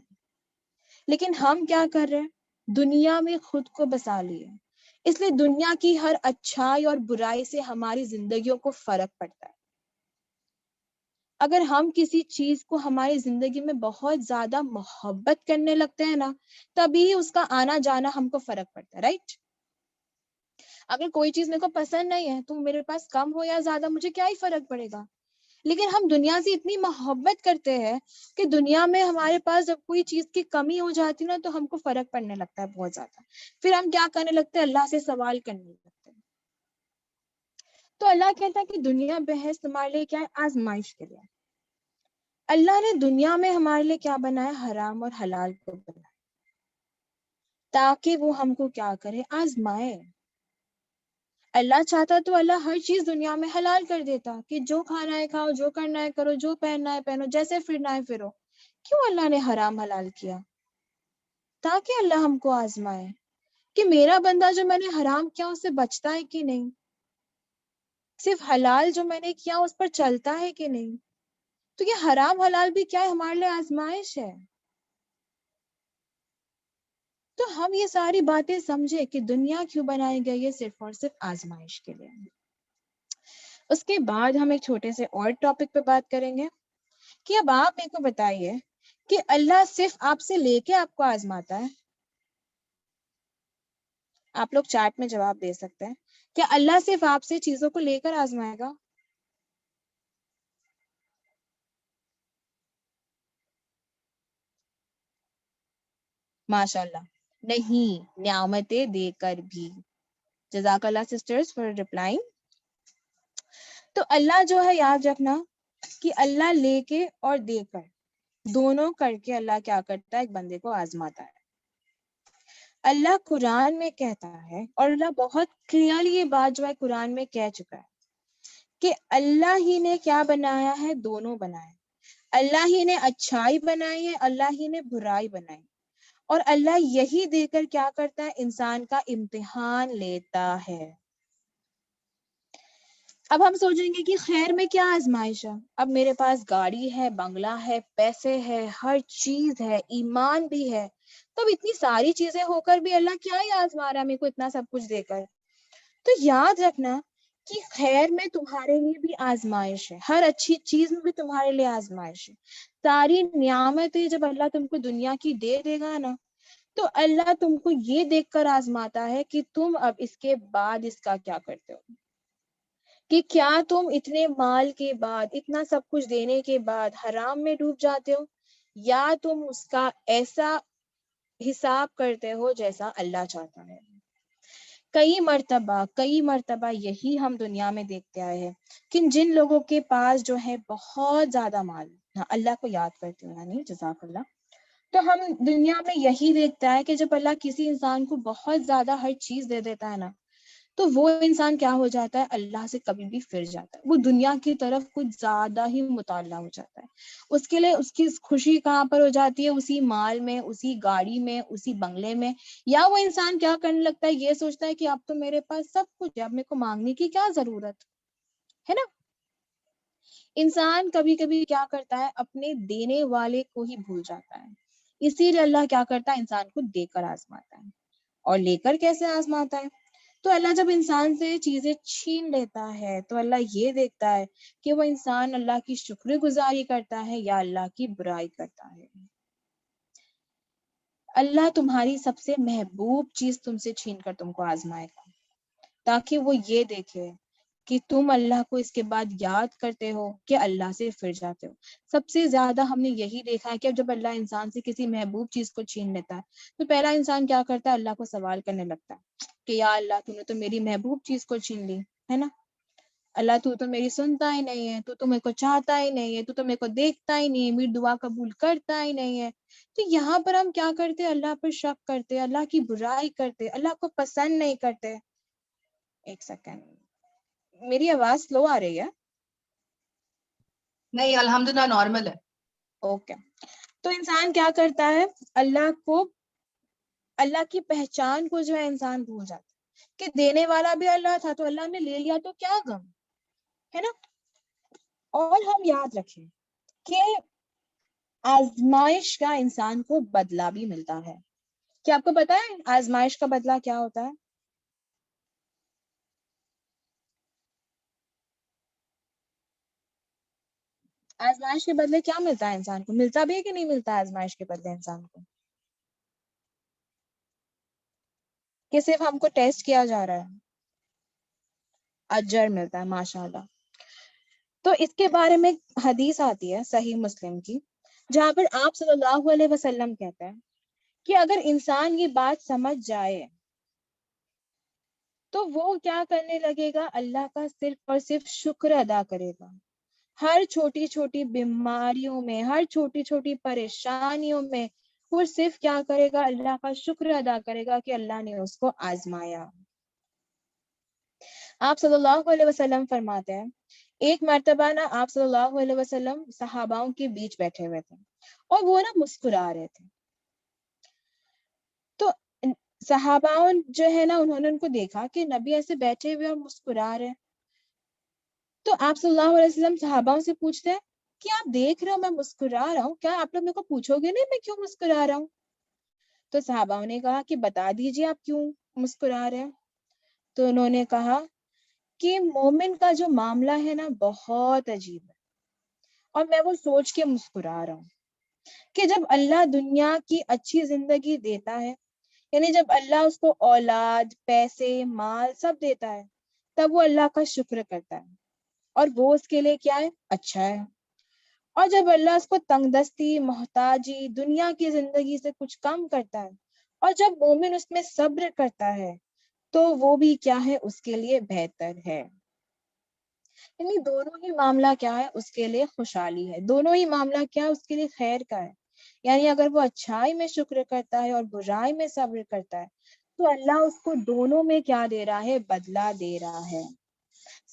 لیکن ہم کیا کر رہے ہیں؟ دنیا میں خود کو بسا لیے. اس لیے دنیا کی ہر اچھائی اور برائی سے ہماری زندگیوں کو فرق پڑتا ہے. اگر ہم کسی چیز کو ہماری زندگی میں بہت زیادہ محبت کرنے لگتے ہیں نا، تبھی اس کا آنا جانا ہم کو فرق پڑتا ہے. رائٹ؟ اگر کوئی چیز میرے کو پسند نہیں ہے تو میرے پاس کم ہو یا زیادہ مجھے کیا ہی فرق پڑے گا. لیکن ہم دنیا سے اتنی محبت کرتے ہیں کہ دنیا میں ہمارے پاس جب کوئی چیز کی کمی ہو جاتی نا، تو ہم کو فرق پڑنے لگتا ہے بہت زیادہ. پھر ہم کیا کرنے لگتے ہیں؟ اللہ سے سوال کرنے لگتے ہیں. تو اللہ کہتا ہے کہ دنیا بحث تمہارے لیے کیا ہے؟ آزمائش کے لیے. اللہ نے دنیا میں ہمارے لیے کیا بنایا؟ حرام اور حلال کو بنایا تاکہ وہ ہم کو کیا کرے؟ آزمائے. اللہ چاہتا تو اللہ ہر چیز دنیا میں حلال کر دیتا کہ جو کھانا ہے کھاؤ، جو کرنا ہے کرو، جو پہننا ہے پہنو، جیسے پھرنا ہے پھرو. کیوں اللہ نے حرام حلال کیا؟ تاکہ اللہ ہم کو آزمائے کہ میرا بندہ جو میں نے حرام کیا اس سے بچتا ہے کہ نہیں، صرف حلال جو میں نے کیا اس پر چلتا ہے کہ نہیں. تو یہ حرام حلال بھی کیا ہے؟ ہمارے لیے آزمائش ہے. تو ہم یہ ساری باتیں سمجھے کہ دنیا کیوں بنائی گئی ہے؟ صرف اور صرف آزمائش کے لیے. اس کے بعد ہم ایک چھوٹے سے اور ٹاپک پہ بات کریں گے کہ اب آپ میرے کو بتائیے کہ اللہ صرف آپ سے لے کے آپ کو آزماتا ہے؟ آپ لوگ چیٹ میں جواب دے سکتے ہیں. کیا اللہ صرف آپ سے چیزوں کو لے کر آزمائے گا؟ ماشاء اللہ نہیں، نعمتیں دے کر بھی. جزاک اللہ سسٹرز فار ریپلائنگ. تو اللہ جو ہے یاد رکھنا کہ اللہ لے کے اور دے کر دونوں کر کے اللہ کیا کرتا ہے؟ ایک بندے کو آزماتا ہے. اللہ قرآن میں کہتا ہے، اور اللہ بہت کلیئرلی یہ بات جو ہے قرآن میں کہہ چکا ہے کہ اللہ ہی نے کیا بنایا ہے؟ دونوں بنائے. اللہ ہی نے اچھائی بنائی ہے، اللہ ہی نے برائی بنائی، اور اللہ یہی دے کر کیا کرتا ہے، انسان کا امتحان لیتا ہے۔ اب ہم سوچیں گے کہ خیر میں کیا آزمائش ہے، اب میرے پاس گاڑی ہے، بنگلہ ہے، پیسے ہے، ہر چیز ہے، ایمان بھی ہے، تو اب اتنی ساری چیزیں ہو کر بھی اللہ کیا ہی آزما رہا ہے میرے کو اتنا سب کچھ دے کر؟ تو یاد رکھنا کہ خیر میں تمہارے لیے بھی آزمائش ہے، ہر اچھی چیز میں بھی تمہارے لیے آزمائش ہے۔ ساری نعمتیں جب اللہ تم کو دنیا کی دے دے گا نا، تو اللہ تم کو یہ دیکھ کر آزماتا ہے کہ تم اب اس کے بعد اس کا کیا کرتے ہو، کہ کیا تم اتنے مال کے بعد، اتنا سب کچھ دینے کے بعد حرام میں ڈوب جاتے ہو، یا تم اس کا ایسا حساب کرتے ہو جیسا اللہ چاہتا ہے۔ کئی مرتبہ یہی ہم دنیا میں دیکھتے آئے ہیں کہ جن لوگوں کے پاس جو ہے بہت زیادہ مال، اللہ کو یاد کرتے ہو نہیں، جزاک اللہ، تو ہم دنیا میں یہی دیکھتا ہے کہ جب اللہ کسی انسان کو بہت زیادہ ہر چیز دے دیتا ہے نا، تو وہ انسان کیا ہو جاتا ہے، اللہ سے کبھی بھی پھر جاتا ہے، وہ دنیا کی طرف کچھ زیادہ ہی مطالعہ ہو جاتا ہے، اس کے لیے اس کی خوشی کہاں پر ہو جاتی ہے، اسی مال میں، اسی گاڑی میں، اسی بنگلے میں، یا وہ انسان کیا کرنے لگتا ہے، یہ سوچتا ہے کہ اب تو میرے پاس سب کچھ ہے، اب میرے کو مانگنے کی کیا ضرورت ہے نا۔ انسان کبھی کبھی کیا کرتا ہے، اپنے دینے والے کو ہی بھول جاتا ہے، اسی لیے اللہ کیا کرتا ہے، انسان کو دے کر آزماتا ہے۔ اور لے کر کیسے آزماتا ہے؟ تو اللہ جب انسان سے چیزیں چھین لیتا ہے تو اللہ یہ دیکھتا ہے کہ وہ انسان اللہ کی شکر گزاری کرتا ہے یا اللہ کی برائی کرتا ہے۔ اللہ تمہاری سب سے محبوب چیز تم سے چھین کر تم کو آزمائے گا، تاکہ وہ یہ دیکھے کہ تم اللہ کو اس کے بعد یاد کرتے ہو کہ اللہ سے پھر جاتے ہو۔ سب سے زیادہ ہم نے یہی دیکھا ہے کہ جب اللہ انسان سے کسی محبوب چیز کو چھین لیتا ہے تو پہلا انسان کیا کرتا ہے، اللہ کو سوال کرنے لگتا ہے کہ یا اللہ تو نے تو میری محبوب چیز کو چھین لی ہے نا، اللہ تو میری سنتا ہی نہیں ہے، تو میرے کو چاہتا ہی نہیں ہے، تو میرے کو دیکھتا ہی نہیں ہے، میری دعا قبول کرتا ہی نہیں ہے۔ تو یہاں پر ہم کیا کرتے، اللہ پر شک کرتے، اللہ کی برائی کرتے، اللہ کو پسند نہیں کرتے۔ ایک سیکنڈ، میری آواز سلو آ رہی ہے؟ نہیں، الحمدللہ نارمل ہے۔ اوکے، تو انسان کیا کرتا ہے، اللہ کی پہچان کو جو ہے انسان بھول جاتا ہے کہ دینے والا بھی اللہ تھا، تو اللہ نے لے لیا تو کیا غم ہے نا۔ اور ہم یاد رکھیں کہ آزمائش کا انسان کو بدلہ بھی ملتا ہے۔ کیا آپ کو پتا ہے آزمائش کا بدلہ کیا ہوتا ہے؟ آزمائش کے بدلے کیا ملتا ہے انسان کو؟ ملتا بھی ہے کہ نہیں ملتا ہے آزمائش کے بدلے انسان کو؟ کہ صرف ہم کو ٹیسٹ کیا جا رہا ہے، اجر ملتا ہے، ماشاءاللہ۔ تو اس کے بارے میں حدیث آتی ہے صحیح مسلم کی، جہاں پر آپ صلی اللہ علیہ وسلم کہتے ہیں کہ اگر انسان یہ بات سمجھ جائے تو وہ کیا کرنے لگے گا، اللہ کا صرف اور صرف شکر ادا کرے گا، ہر چھوٹی چھوٹی بیماریوں میں، ہر چھوٹی چھوٹی پریشانیوں میں وہ صرف کیا کرے گا، اللہ کا شکر ادا کرے گا کہ اللہ نے اس کو آزمایا۔ آپ صلی اللہ علیہ وسلم فرماتے ہیں ایک مرتبہ نا آپ صلی اللہ علیہ وسلم صحاباؤں کے بیچ بیٹھے ہوئے تھے اور وہ نا مسکرا رہے تھے، تو صحاباؤں جو ہے نا انہوں نے ان کو دیکھا کہ نبی ایسے بیٹھے ہوئے اور مسکرا رہے، تو آپ صلی اللہ علیہ وسلم صحاباؤں سے پوچھتے ہیں کہ آپ دیکھ رہے ہو میں مسکرا رہا ہوں، کیا آپ لوگ میرے کو پوچھو گے نہیں میں کیوں مسکرا رہا ہوں؟ تو صحاباؤں نے کہا کہ بتا دیجیے آپ کیوں مسکرا رہے ہیں؟ تو انہوں نے کہا کہ مومن کا جو معاملہ ہے نا بہت عجیب ہے، اور میں وہ سوچ کے مسکرا رہا ہوں کہ جب اللہ دنیا کی اچھی زندگی دیتا ہے، یعنی جب اللہ اس کو اولاد، پیسے، مال سب دیتا ہے، تب وہ اللہ کا شکر کرتا ہے اور وہ اس کے لیے کیا ہے، اچھا ہے۔ اور جب اللہ اس کو تنگ دستی، محتاجی، دنیا کی زندگی سے کچھ کم کرتا ہے، اور جب مومن اس میں صبر کرتا ہے تو وہ بھی کیا ہے، اس کے لیے بہتر ہے۔ یعنی دونوں ہی معاملہ کیا ہے، اس کے لیے خوشحالی ہے، دونوں ہی معاملہ کیا ہے، اس کے لیے خیر کا ہے۔ یعنی اگر وہ اچھائی میں شکر کرتا ہے اور برائی میں صبر کرتا ہے تو اللہ اس کو دونوں میں کیا دے رہا ہے، بدلہ دے رہا ہے۔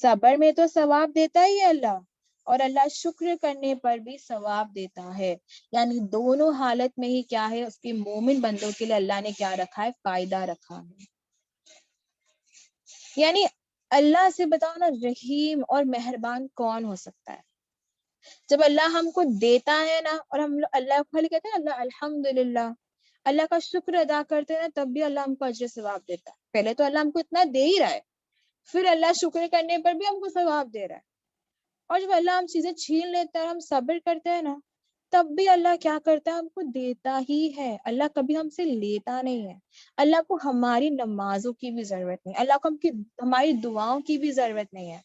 صبر میں تو ثواب دیتا ہی ہے اللہ، اور اللہ شکر کرنے پر بھی ثواب دیتا ہے. یعنی دونوں حالت میں ہی کیا ہے اس کے مومن بندوں کے لیے اللہ نے کیا رکھا ہے؟ فائدہ رکھا ہے. یعنی اللہ سے بتاؤ نا رحیم اور مہربان کون ہو سکتا ہے؟ جب اللہ ہم کو دیتا ہے نا، اور ہم اللہ کو کہتے ہیں اللہ الحمدللہ، اللہ کا شکر ادا کرتے ہیں، تب بھی اللہ ہم کو اجر ثواب دیتا ہے. پہلے تو اللہ ہم کو اتنا دے ہی رہا ہے، پھر اللہ شکر کرنے پر بھی ہم کو ثواب دے رہا ہے. اور جب اللہ ہم چیزیں چھین لیتا ہے، ہم صبر کرتے ہیں نا، تب بھی اللہ کیا کرتا ہے؟ ہم کو دیتا ہی ہے. اللہ کبھی ہم سے لیتا نہیں ہے. اللہ کو ہماری نمازوں کی بھی ضرورت نہیں، اللہ کو ہماری دعاؤں کی بھی ضرورت نہیں ہے.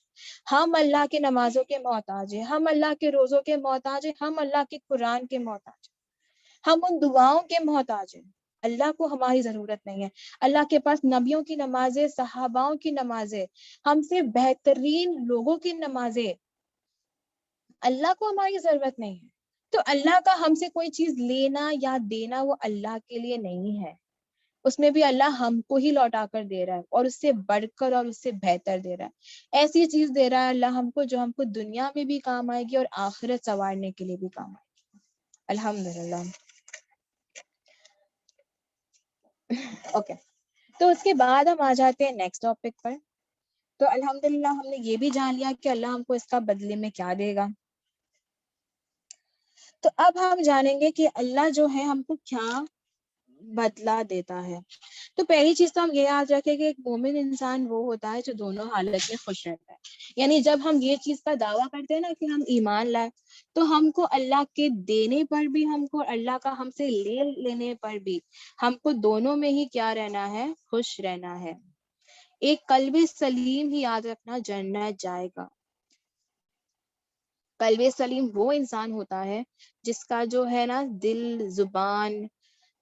ہم اللہ کے نمازوں کے محتاج ہیں، ہم اللہ کے روزوں کے محتاج ہیں، ہم اللہ کے قرآن کے محتاج ہیں، ہم ان دعاؤں کے محتاج ہیں. اللہ کو ہماری ضرورت نہیں ہے. اللہ کے پاس نبیوں کی نمازیں، صحاباؤں کی نمازیں، ہم سے بہترین لوگوں کی نمازیں. اللہ کو ہماری ضرورت نہیں ہے. تو اللہ کا ہم سے کوئی چیز لینا یا دینا وہ اللہ کے لیے نہیں ہے. اس میں بھی اللہ ہم کو ہی لوٹا کر دے رہا ہے، اور اس سے بڑھ کر اور اس سے بہتر دے رہا ہے. ایسی چیز دے رہا ہے اللہ ہم کو جو ہم کو دنیا میں بھی کام آئے گی اور آخرت سنوارنے کے لیے بھی کام آئے گی. الحمدللہ. اوکے، تو اس کے بعد ہم آ جاتے ہیں نیکسٹ ٹاپک پر. تو الحمدللہ ہم نے یہ بھی جان لیا کہ اللہ ہم کو اس کا بدلے میں کیا دے گا. تو اب ہم جانیں گے کہ اللہ جو ہے ہم کو کیا بدلا دیتا ہے. تو پہلی چیز تو ہم یہ یاد رکھیں کہ ایک مومن انسان وہ ہوتا ہے جو دونوں حالت میں خوش رہتا ہے. یعنی جب ہم یہ چیز کا دعویٰ کرتے ہیں نا کہ ہم ایمان لائے، تو ہم کو اللہ کے دینے پر بھی، ہم کو اللہ کا ہم سے لے لینے پر بھی، ہم کو دونوں میں ہی کیا رہنا ہے؟ خوش رہنا ہے. ایک قلب سلیم ہی یاد رکھنا جنت جائے گا. قلب سلیم وہ انسان ہوتا ہے جس کا جو ہے نا دل، زبان،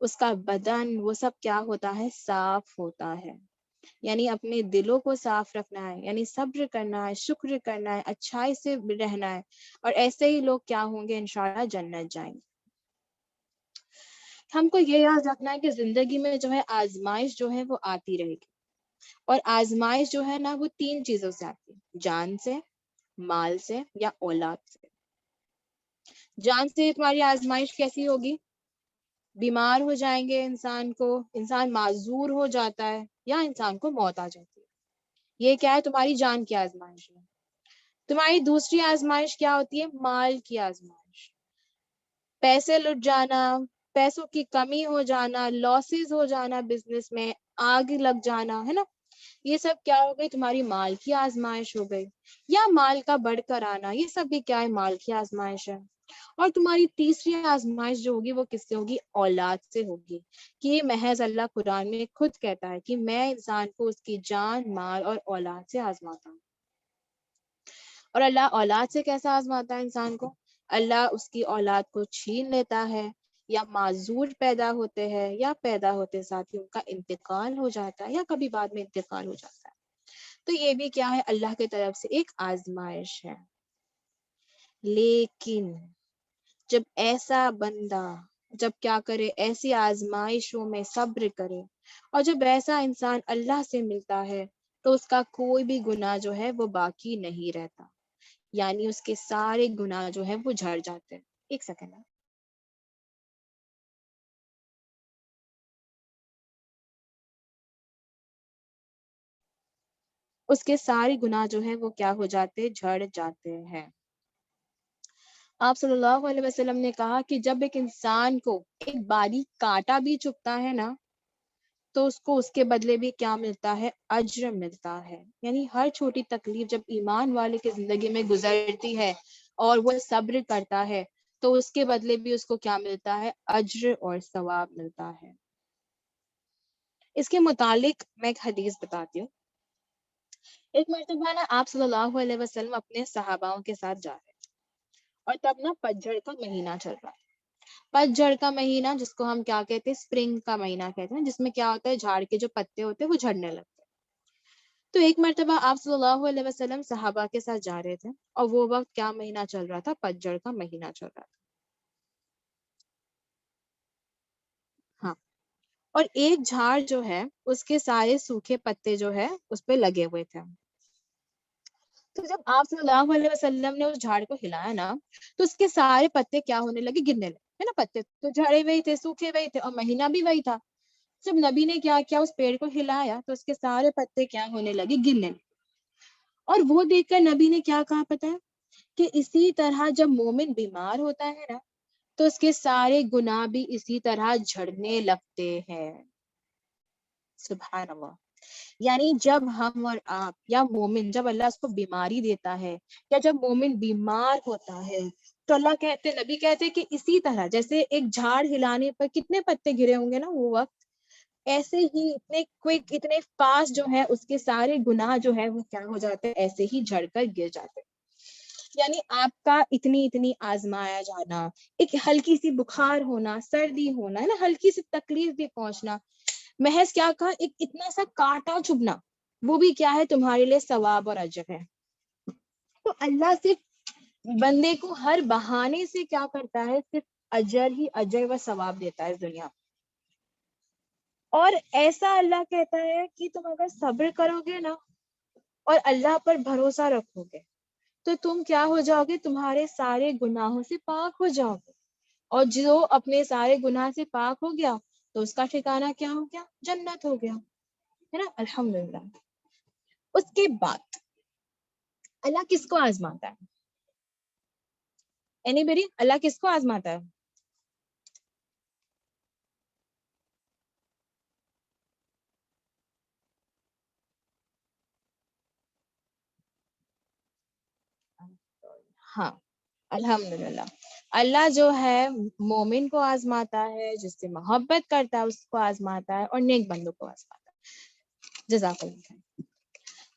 اس کا بدن، وہ سب کیا ہوتا ہے؟ صاف ہوتا ہے. یعنی اپنے دلوں کو صاف رکھنا ہے، یعنی صبر کرنا ہے، شکر کرنا ہے، اچھائی سے رہنا ہے، اور ایسے ہی لوگ کیا ہوں گے؟ انشاءاللہ جنت جائیں گے. ہم کو یہ یاد رکھنا ہے کہ زندگی میں جو ہے آزمائش جو ہے وہ آتی رہے گی. اور آزمائش جو ہے نا وہ 3 چیزوں سے آتی ہے: جان سے، مال سے، یا اولاد سے. جان سے تمہاری آزمائش کیسی ہوگی؟ بیمار ہو جائیں گے انسان معذور ہو جاتا ہے، یا انسان کو موت آ جاتی ہے. یہ کیا ہے؟ تمہاری جان کی آزمائش ہے. تمہاری دوسری آزمائش کیا ہوتی ہے؟ مال کی آزمائش. پیسے لٹ جانا، پیسوں کی کمی ہو جانا، لاسز ہو جانا، بزنس میں آگ لگ جانا، ہے نا. یہ سب کیا ہو گئی؟ تمہاری مال کی آزمائش ہو گئی. یا مال کا بڑھ کر آنا، یہ سب بھی کیا ہے؟ مال کی آزمائش ہے. اور تمہاری تیسری آزمائش جو ہوگی وہ کس سے ہوگی؟ اولاد سے ہوگی. کہ یہ محض اللہ قرآن میں خود کہتا ہے کہ میں انسان کو اس کی جان، مال اور اولاد سے آزماتا ہوں. اور اللہ اولاد سے کیسا آزماتا ہے انسان کو؟ اللہ اس کی اولاد کو چھین لیتا ہے، یا معذور پیدا ہوتے ہیں، یا پیدا ہوتے ساتھ ہی ان کا انتقال ہو جاتا ہے، یا کبھی بعد میں انتقال ہو جاتا ہے. تو یہ بھی کیا ہے؟ اللہ کی طرف سے ایک آزمائش ہے. لیکن جب ایسا بندہ جب کیا کرے؟ ایسی آزمائشوں میں صبر کرے، اور جب ایسا انسان اللہ سے ملتا ہے تو اس کا کوئی بھی گناہ جو ہے وہ باقی نہیں رہتا. یعنی اس کے سارے گناہ جو ہے وہ جھڑ جاتے ہیں. ایک سیکنڈ. اس کے سارے گناہ جو ہے وہ کیا ہو جاتے؟ جھڑ جاتے ہیں. آپ صلی اللہ علیہ وسلم نے کہا کہ جب ایک انسان کو ایک باریک کانٹا بھی چبھتا ہے نا، تو اس کو اس کے بدلے بھی کیا ملتا ہے؟ اجر ملتا ہے. یعنی ہر چھوٹی تکلیف جب ایمان والے کی زندگی میں گزرتی ہے اور وہ صبر کرتا ہے، تو اس کے بدلے بھی اس کو کیا ملتا ہے؟ اجر اور ثواب ملتا ہے. اس کے متعلق میں ایک حدیث بتاتی ہوں. ایک مرتبہ نا آپ صلی اللہ علیہ وسلم اپنے صحاباؤں کے ساتھ جا رہے ہیں، اور تب نا پتجھڑ کا مہینہ چل رہا ہے. پتجھڑ کا مہینہ جس کو ہم کیا کہتے ہیں؟ اسپرنگ کا مہینہ کہتے ہیں، جس میں کیا ہوتا ہے؟ جھاڑ کے جو پتے ہوتے ہیں وہ جھڑنے لگتے ہیں. تو ایک مرتبہ آپ صلی اللہ علیہ وسلم صحابہ کے ساتھ جا رہے تھے، اور وہ وقت کیا مہینہ چل رہا تھا؟ پتجھڑ کا مہینہ چل رہا تھا. ہاں. اور ایک جھاڑ جو ہے اس کے سارے سوکھے پتے جو ہے اس پہ لگے ہوئے تھے. تو جب آپ صلی اللہ علیہ وسلم نے اس جھاڑ کو ہلایا نا تو اس کے سارے پتے کیا ہونے لگے، گرنے لگے، ہے نا، پتے تو جھڑے ہوئے تھے، سوکھے ہوئے تھے، اور مہینہ بھی وہی تھا. جب نبی نے کیا کیا، اس پیڑ کو ہلایا تو اس کے سارے پتے کیا ہونے لگے، گرنے لگے. اور وہ دیکھ کر نبی نے کیا کہا پتا ہے، کہ اسی طرح جب مومن بیمار ہوتا ہے نا تو اس کے سارے گناہ بھی اسی طرح جھڑنے لگتے ہیں. سبحان اللہ. یعنی جب ہم اور آپ یا مومن، جب اللہ اس کو بیماری دیتا ہے یا جب مومن بیمار ہوتا ہے تو اللہ کہتے، نبی کہتے کہ اسی طرح جیسے ایک جھاڑ ہلانے پر کتنے پتے گرے ہوں گے نا وہ وقت، ایسے ہی اتنے کوئک، اتنے فاسٹ جو ہے اس کے سارے گناہ جو ہے وہ کیا ہو جاتے ہیں، ایسے ہی جھڑ کر گر جاتے ہیں. یعنی آپ کا اتنی آزمایا جانا، ایک ہلکی سی بخار ہونا، سردی ہونا، ہے نا، ہلکی سی تکلیف بھی پہنچنا، محض کیا کہا، ایک اتنا سا کانٹا چبھنا، وہ بھی کیا ہے، تمہارے لیے ثواب اور اجر ہے. تو اللہ صرف بندے کو ہر بہانے سے کیا کرتا ہے، صرف اجر ہی اجر و ثواب دیتا ہے اس دنیا. اور ایسا اللہ کہتا ہے کہ تم اگر صبر کرو گے نا اور اللہ پر بھروسہ رکھو گے تو تم کیا ہو جاؤ گے، تمہارے سارے گناہوں سے پاک ہو جاؤ گے. اور جو اپنے سارے گناہ سے پاک ہو گیا تو اس کا ٹھکانہ کیا ہو گیا، جنت ہو گیا، ہے نا، الحمدللہ. اس کے بعد اللہ کس کو آزماتا ہے، اینی بڑی، اللہ کس کو آزماتا ہے؟ ہاں، الحمدللہ. اللہ جو ہے مومن کو آزماتا ہے، جس سے محبت کرتا ہے اس کو آزماتا ہے، اور نیک بندوں کو آزماتا ہے. جزاک اللہ خیر.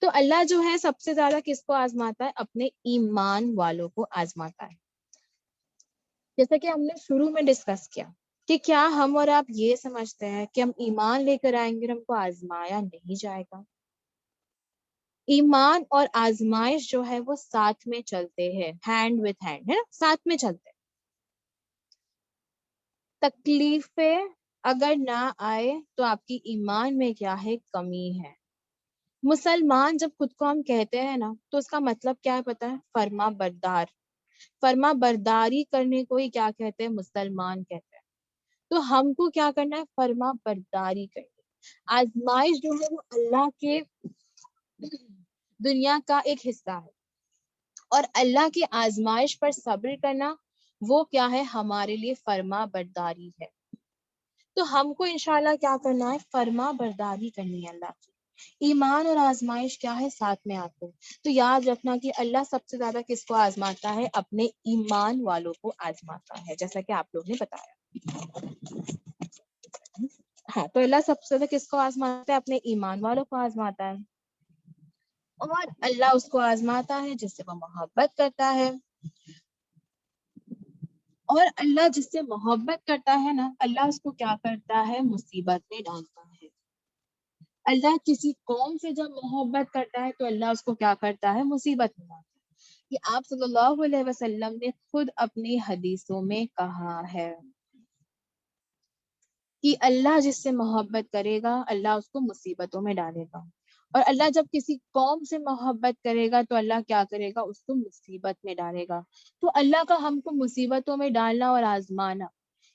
تو اللہ جو ہے سب سے زیادہ کس کو آزماتا ہے، اپنے ایمان والوں کو آزماتا ہے. جیسا کہ ہم نے شروع میں ڈسکس کیا کہ کیا ہم اور آپ یہ سمجھتے ہیں کہ ہم ایمان لے کر آئیں گے اور ہم کو آزمایا نہیں جائے گا. ایمان اور آزمائش جو ہے وہ ساتھ میں چلتے ہیں، ہینڈ وتھ ہینڈ، ہے نا، ساتھ میں چلتے ہیں. تکلیفیں اگر نہ آئے تو آپ کی ایمان میں کیا ہے، کمی ہے. مسلمان جب خود کو ہم کہتے ہیں نا تو اس کا مطلب کیا ہے پتا ہے، فرما بردار. فرما برداری کرنے کو ہی کیا کہتے ہیں، مسلمان کہتے ہیں. تو ہم کو کیا کرنا ہے، فرما برداری کرنی. آزمائش جو ہے وہ اللہ کے دنیا کا ایک حصہ ہے، اور اللہ کی آزمائش پر صبر کرنا وہ کیا ہے، ہمارے لیے فرما برداری ہے. تو ہم کو انشاءاللہ کیا کرنا ہے، فرما برداری کرنی ہے اللہ کی. ایمان اور آزمائش کیا ہے، ساتھ میں آتے ہیں. تو یاد رکھنا کہ اللہ سب سے زیادہ کس کو آزماتا ہے، اپنے ایمان والوں کو آزماتا ہے، جیسا کہ آپ لوگ نے بتایا. ہاں، تو اللہ سب سے زیادہ کس کو آزماتا ہے، اپنے ایمان والوں کو آزماتا ہے. اور اللہ اس کو آزماتا ہے جس سے وہ محبت کرتا ہے. اور اللہ جس سے محبت کرتا ہے نا، اللہ اس کو کیا کرتا ہے، مصیبت میں ڈالتا ہے. اللہ کسی قوم سے جب محبت کرتا ہے تو اللہ اس کو کیا کرتا ہے، مصیبت میں ڈالتا ہے. یہ آپ صلی اللہ علیہ وسلم نے خود اپنی حدیثوں میں کہا ہے کہ اللہ جس سے محبت کرے گا اللہ اس کو مصیبتوں میں ڈالے گا. اور اللہ جب کسی قوم سے محبت کرے گا تو اللہ کیا کرے گا، اس کو مصیبت میں ڈالے گا. تو اللہ کا ہم کو مصیبتوں میں ڈالنا اور آزمانا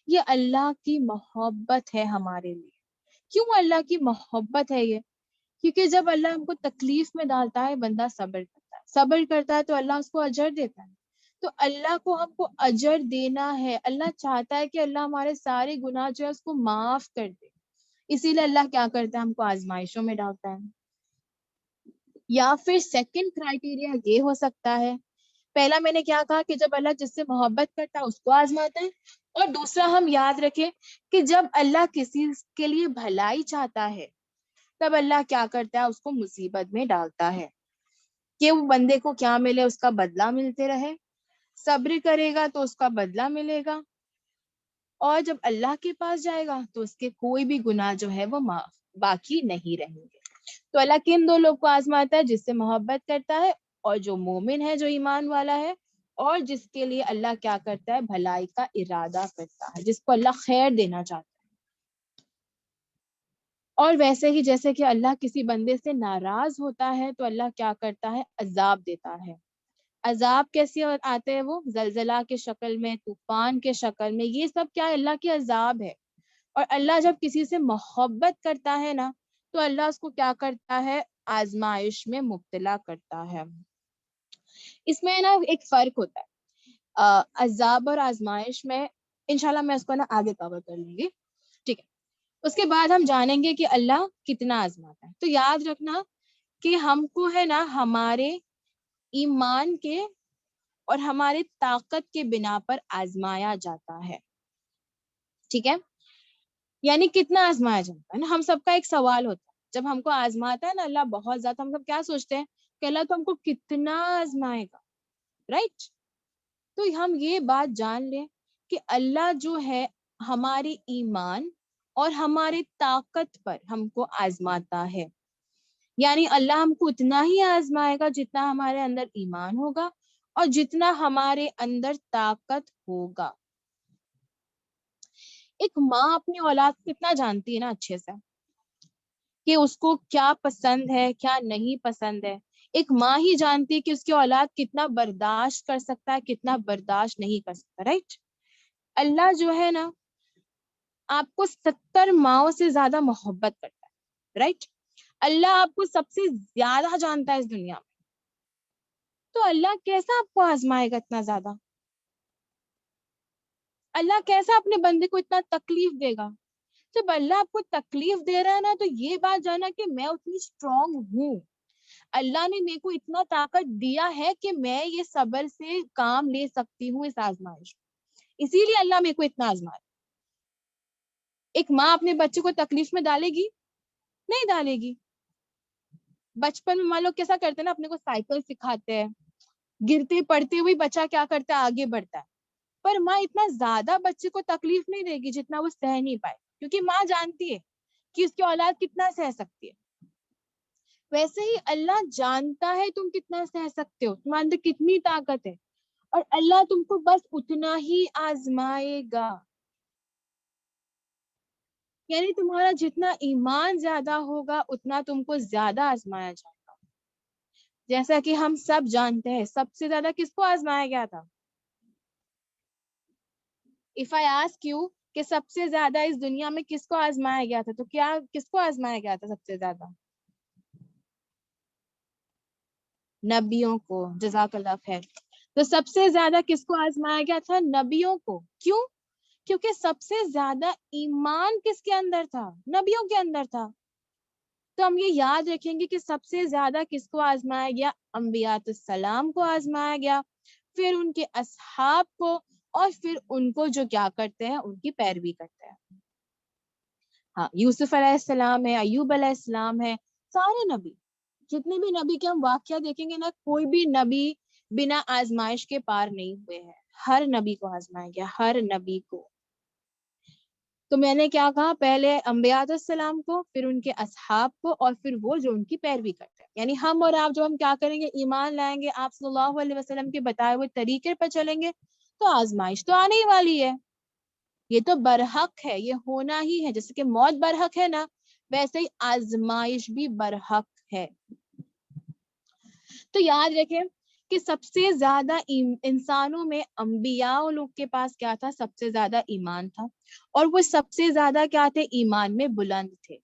یہ اللہ کی محبت ہے ہمارے لیے. کیوں اللہ کی محبت ہے یہ؟ کیونکہ جب اللہ ہم کو تکلیف میں ڈالتا ہے بندہ صبر کرتا ہے، صبر کرتا ہے تو اللہ اس کو اجر دیتا ہے. تو اللہ کو ہم کو اجر دینا ہے. اللہ چاہتا ہے کہ اللہ ہمارے سارے گناہ جو ہے اس کو معاف کر دے، اسی لیے اللہ کیا کرتا ہے، ہم کو آزمائشوں میں ڈالتا ہے. یا پھر سیکنڈ کرائٹیریا یہ ہو سکتا ہے، پہلا میں نے کیا کہا کہ جب اللہ جس سے محبت کرتا ہے اس کو آزماتا ہے، اور دوسرا ہم یاد رکھیں کہ جب اللہ کسی کے لیے بھلائی چاہتا ہے تب اللہ کیا کرتا ہے، اس کو مصیبت میں ڈالتا ہے کہ وہ بندے کو کیا ملے، اس کا بدلہ ملتے رہے. صبر کرے گا تو اس کا بدلہ ملے گا، اور جب اللہ کے پاس جائے گا تو اس کے کوئی بھی گناہ جو ہے وہ باقی نہیں رہیں گے. تو اللہ کن دو لوگ کو آزماتا ہے، جس سے محبت کرتا ہے اور جو مومن ہے، جو ایمان والا ہے، اور جس کے لیے اللہ کیا کرتا ہے، بھلائی کا ارادہ کرتا ہے، جس کو اللہ خیر دینا چاہتا ہے. اور ویسے ہی جیسے کہ اللہ کسی بندے سے ناراض ہوتا ہے تو اللہ کیا کرتا ہے؟ عذاب دیتا ہے. عذاب کیسے آتے ہیں؟ وہ زلزلہ کے شکل میں، طوفان کے شکل میں. یہ سب کیا ہے؟ اللہ کے عذاب ہے. اور اللہ جب کسی سے محبت کرتا ہے نا تو اللہ اس کو کیا کرتا ہے؟ آزمائش میں مبتلا کرتا ہے. اس میں نا ایک فرق ہوتا ہے عذاب اور آزمائش میں. انشاءاللہ میں اس کو نا آگے کور کر لوں گی. ٹھیک ہے، اس کے بعد ہم جانیں گے کہ اللہ کتنا آزماتا ہے. تو یاد رکھنا کہ ہم کو ہے نا ہمارے ایمان کے اور ہمارے طاقت کے بنا پر آزمایا جاتا ہے. ٹھیک ہے، یعنی کتنا آزمایا جاتا ہے نا. ہم سب کا ایک سوال ہوتا ہے جب ہم کو آزماتا ہے نا اللہ بہت زیادہ، ہم سب کیا سوچتے ہیں کہ اللہ تو ہم کو کتنا آزمائے گا. رائٹ؟ تو ہم یہ بات جان لیں کہ اللہ جو ہے ہماری ایمان اور ہمارے طاقت پر ہم کو آزماتا ہے. یعنی اللہ ہم کو اتنا ہی آزمائے گا جتنا ہمارے اندر ایمان ہوگا اور جتنا ہمارے اندر طاقت ہوگا. ایک ماں اپنی اولاد کو کتنا جانتی ہے نا اچھے سے کہ اس کو کیا پسند ہے کیا نہیں پسند ہے. ایک ماں ہی جانتی ہے کہ اس کی اولاد کتنا برداشت کر سکتا ہے کتنا برداشت نہیں کر سکتا. رائٹ؟ اللہ جو ہے نا آپ کو 70 ماؤں سے زیادہ محبت کرتا ہے. رائٹ؟ اللہ آپ کو سب سے زیادہ جانتا ہے اس دنیا میں. تو اللہ کیسا آپ کو آزمائے گا اتنا زیادہ؟ اللہ کیسا اپنے بندے کو اتنا تکلیف دے گا؟ جب اللہ آپ کو تکلیف دے رہا ہے نا تو یہ بات جانا کہ میں اتنی اسٹرانگ ہوں. اللہ نے میرے کو اتنا طاقت دیا ہے کہ میں یہ صبر سے کام لے سکتی ہوں اس آزمائش. اسی لیے اللہ میرے کو اتنا آزمائے. ایک ماں اپنے بچے کو تکلیف میں ڈالے گی؟ نہیں ڈالے گی. بچپن میں ماں لوگ کیسا کرتے ہیں نا اپنے کو سائیکل سکھاتے ہیں، گرتے پڑتے ہوئے بچہ کیا کرتا ہے؟ آگے بڑھتا ہے. پر ماں اتنا زیادہ بچے کو تکلیف نہیں دے گی جتنا وہ سہ نہیں پائے، کیونکہ ماں جانتی ہے کہ اس کی اولاد کتنا سہ سکتی ہے. ویسے ہی اللہ جانتا ہے تم کتنا سہ سکتے ہو، تمہارے اندر کتنی طاقت ہے، اور اللہ تم کو بس اتنا ہی آزمائے گا. یعنی تمہارا جتنا ایمان زیادہ ہوگا اتنا تم کو زیادہ آزمایا جائے گا. جیسا کہ ہم سب جانتے ہیں سب سے زیادہ کس کو آزمایا گیا تھا؟ If I ask you کہ سب سے زیادہ اس دنیا میں کس کو آزمایا گیا تھا تو کیا کس کو آزمایا گیا تھا سب سے زیادہ؟ نبیوں کو. جزاک اللہ خیر. تو سب سے زیادہ کس کو آزمایا گیا تھا؟ نبیوں کو. کیوں؟ کیونکہ سب سے زیادہ ایمان کس کے اندر تھا؟ نبیوں کے اندر تھا. تو ہم یہ یاد رکھیں گے کہ سب سے زیادہ کس کو آزمایا گیا؟ انبیاء السلام کو آزمایا گیا، پھر ان کے اصحاب کو، اور پھر ان کو جو کیا کرتے ہیں ان کی پیروی کرتے ہیں. ہاں، یوسف علیہ السلام ہے، ایوب علیہ السلام ہے، سارے نبی، جتنے بھی نبی کے ہم واقعہ دیکھیں گے نا کوئی بھی نبی بنا آزمائش کے پار نہیں ہوئے ہیں. ہر نبی کو آزمایا گیا، ہر نبی کو. تو میں نے کیا کہا؟ پہلے انبیاء السلام کو، پھر ان کے اصحاب کو، اور پھر وہ جو ان کی پیروی کرتے ہیں. یعنی ہم اور آپ جو ہم کیا کریں گے؟ ایمان لائیں گے، آپ صلی اللہ علیہ وسلم کے بتائے ہوئے طریقے پر چلیں گے تو آزمائش تو آنے ہی والی ہے. یہ تو برحق ہے، یہ ہونا ہی ہے. جیسے کہ موت برحق ہے نا ویسے ہی آزمائش بھی برحق ہے. تو یاد رکھیں کہ سب سے زیادہ انسانوں میں انبیاء لوگ کے پاس کیا تھا؟ سب سے زیادہ ایمان تھا، اور وہ سب سے زیادہ کیا تھے؟ ایمان میں بلند تھے.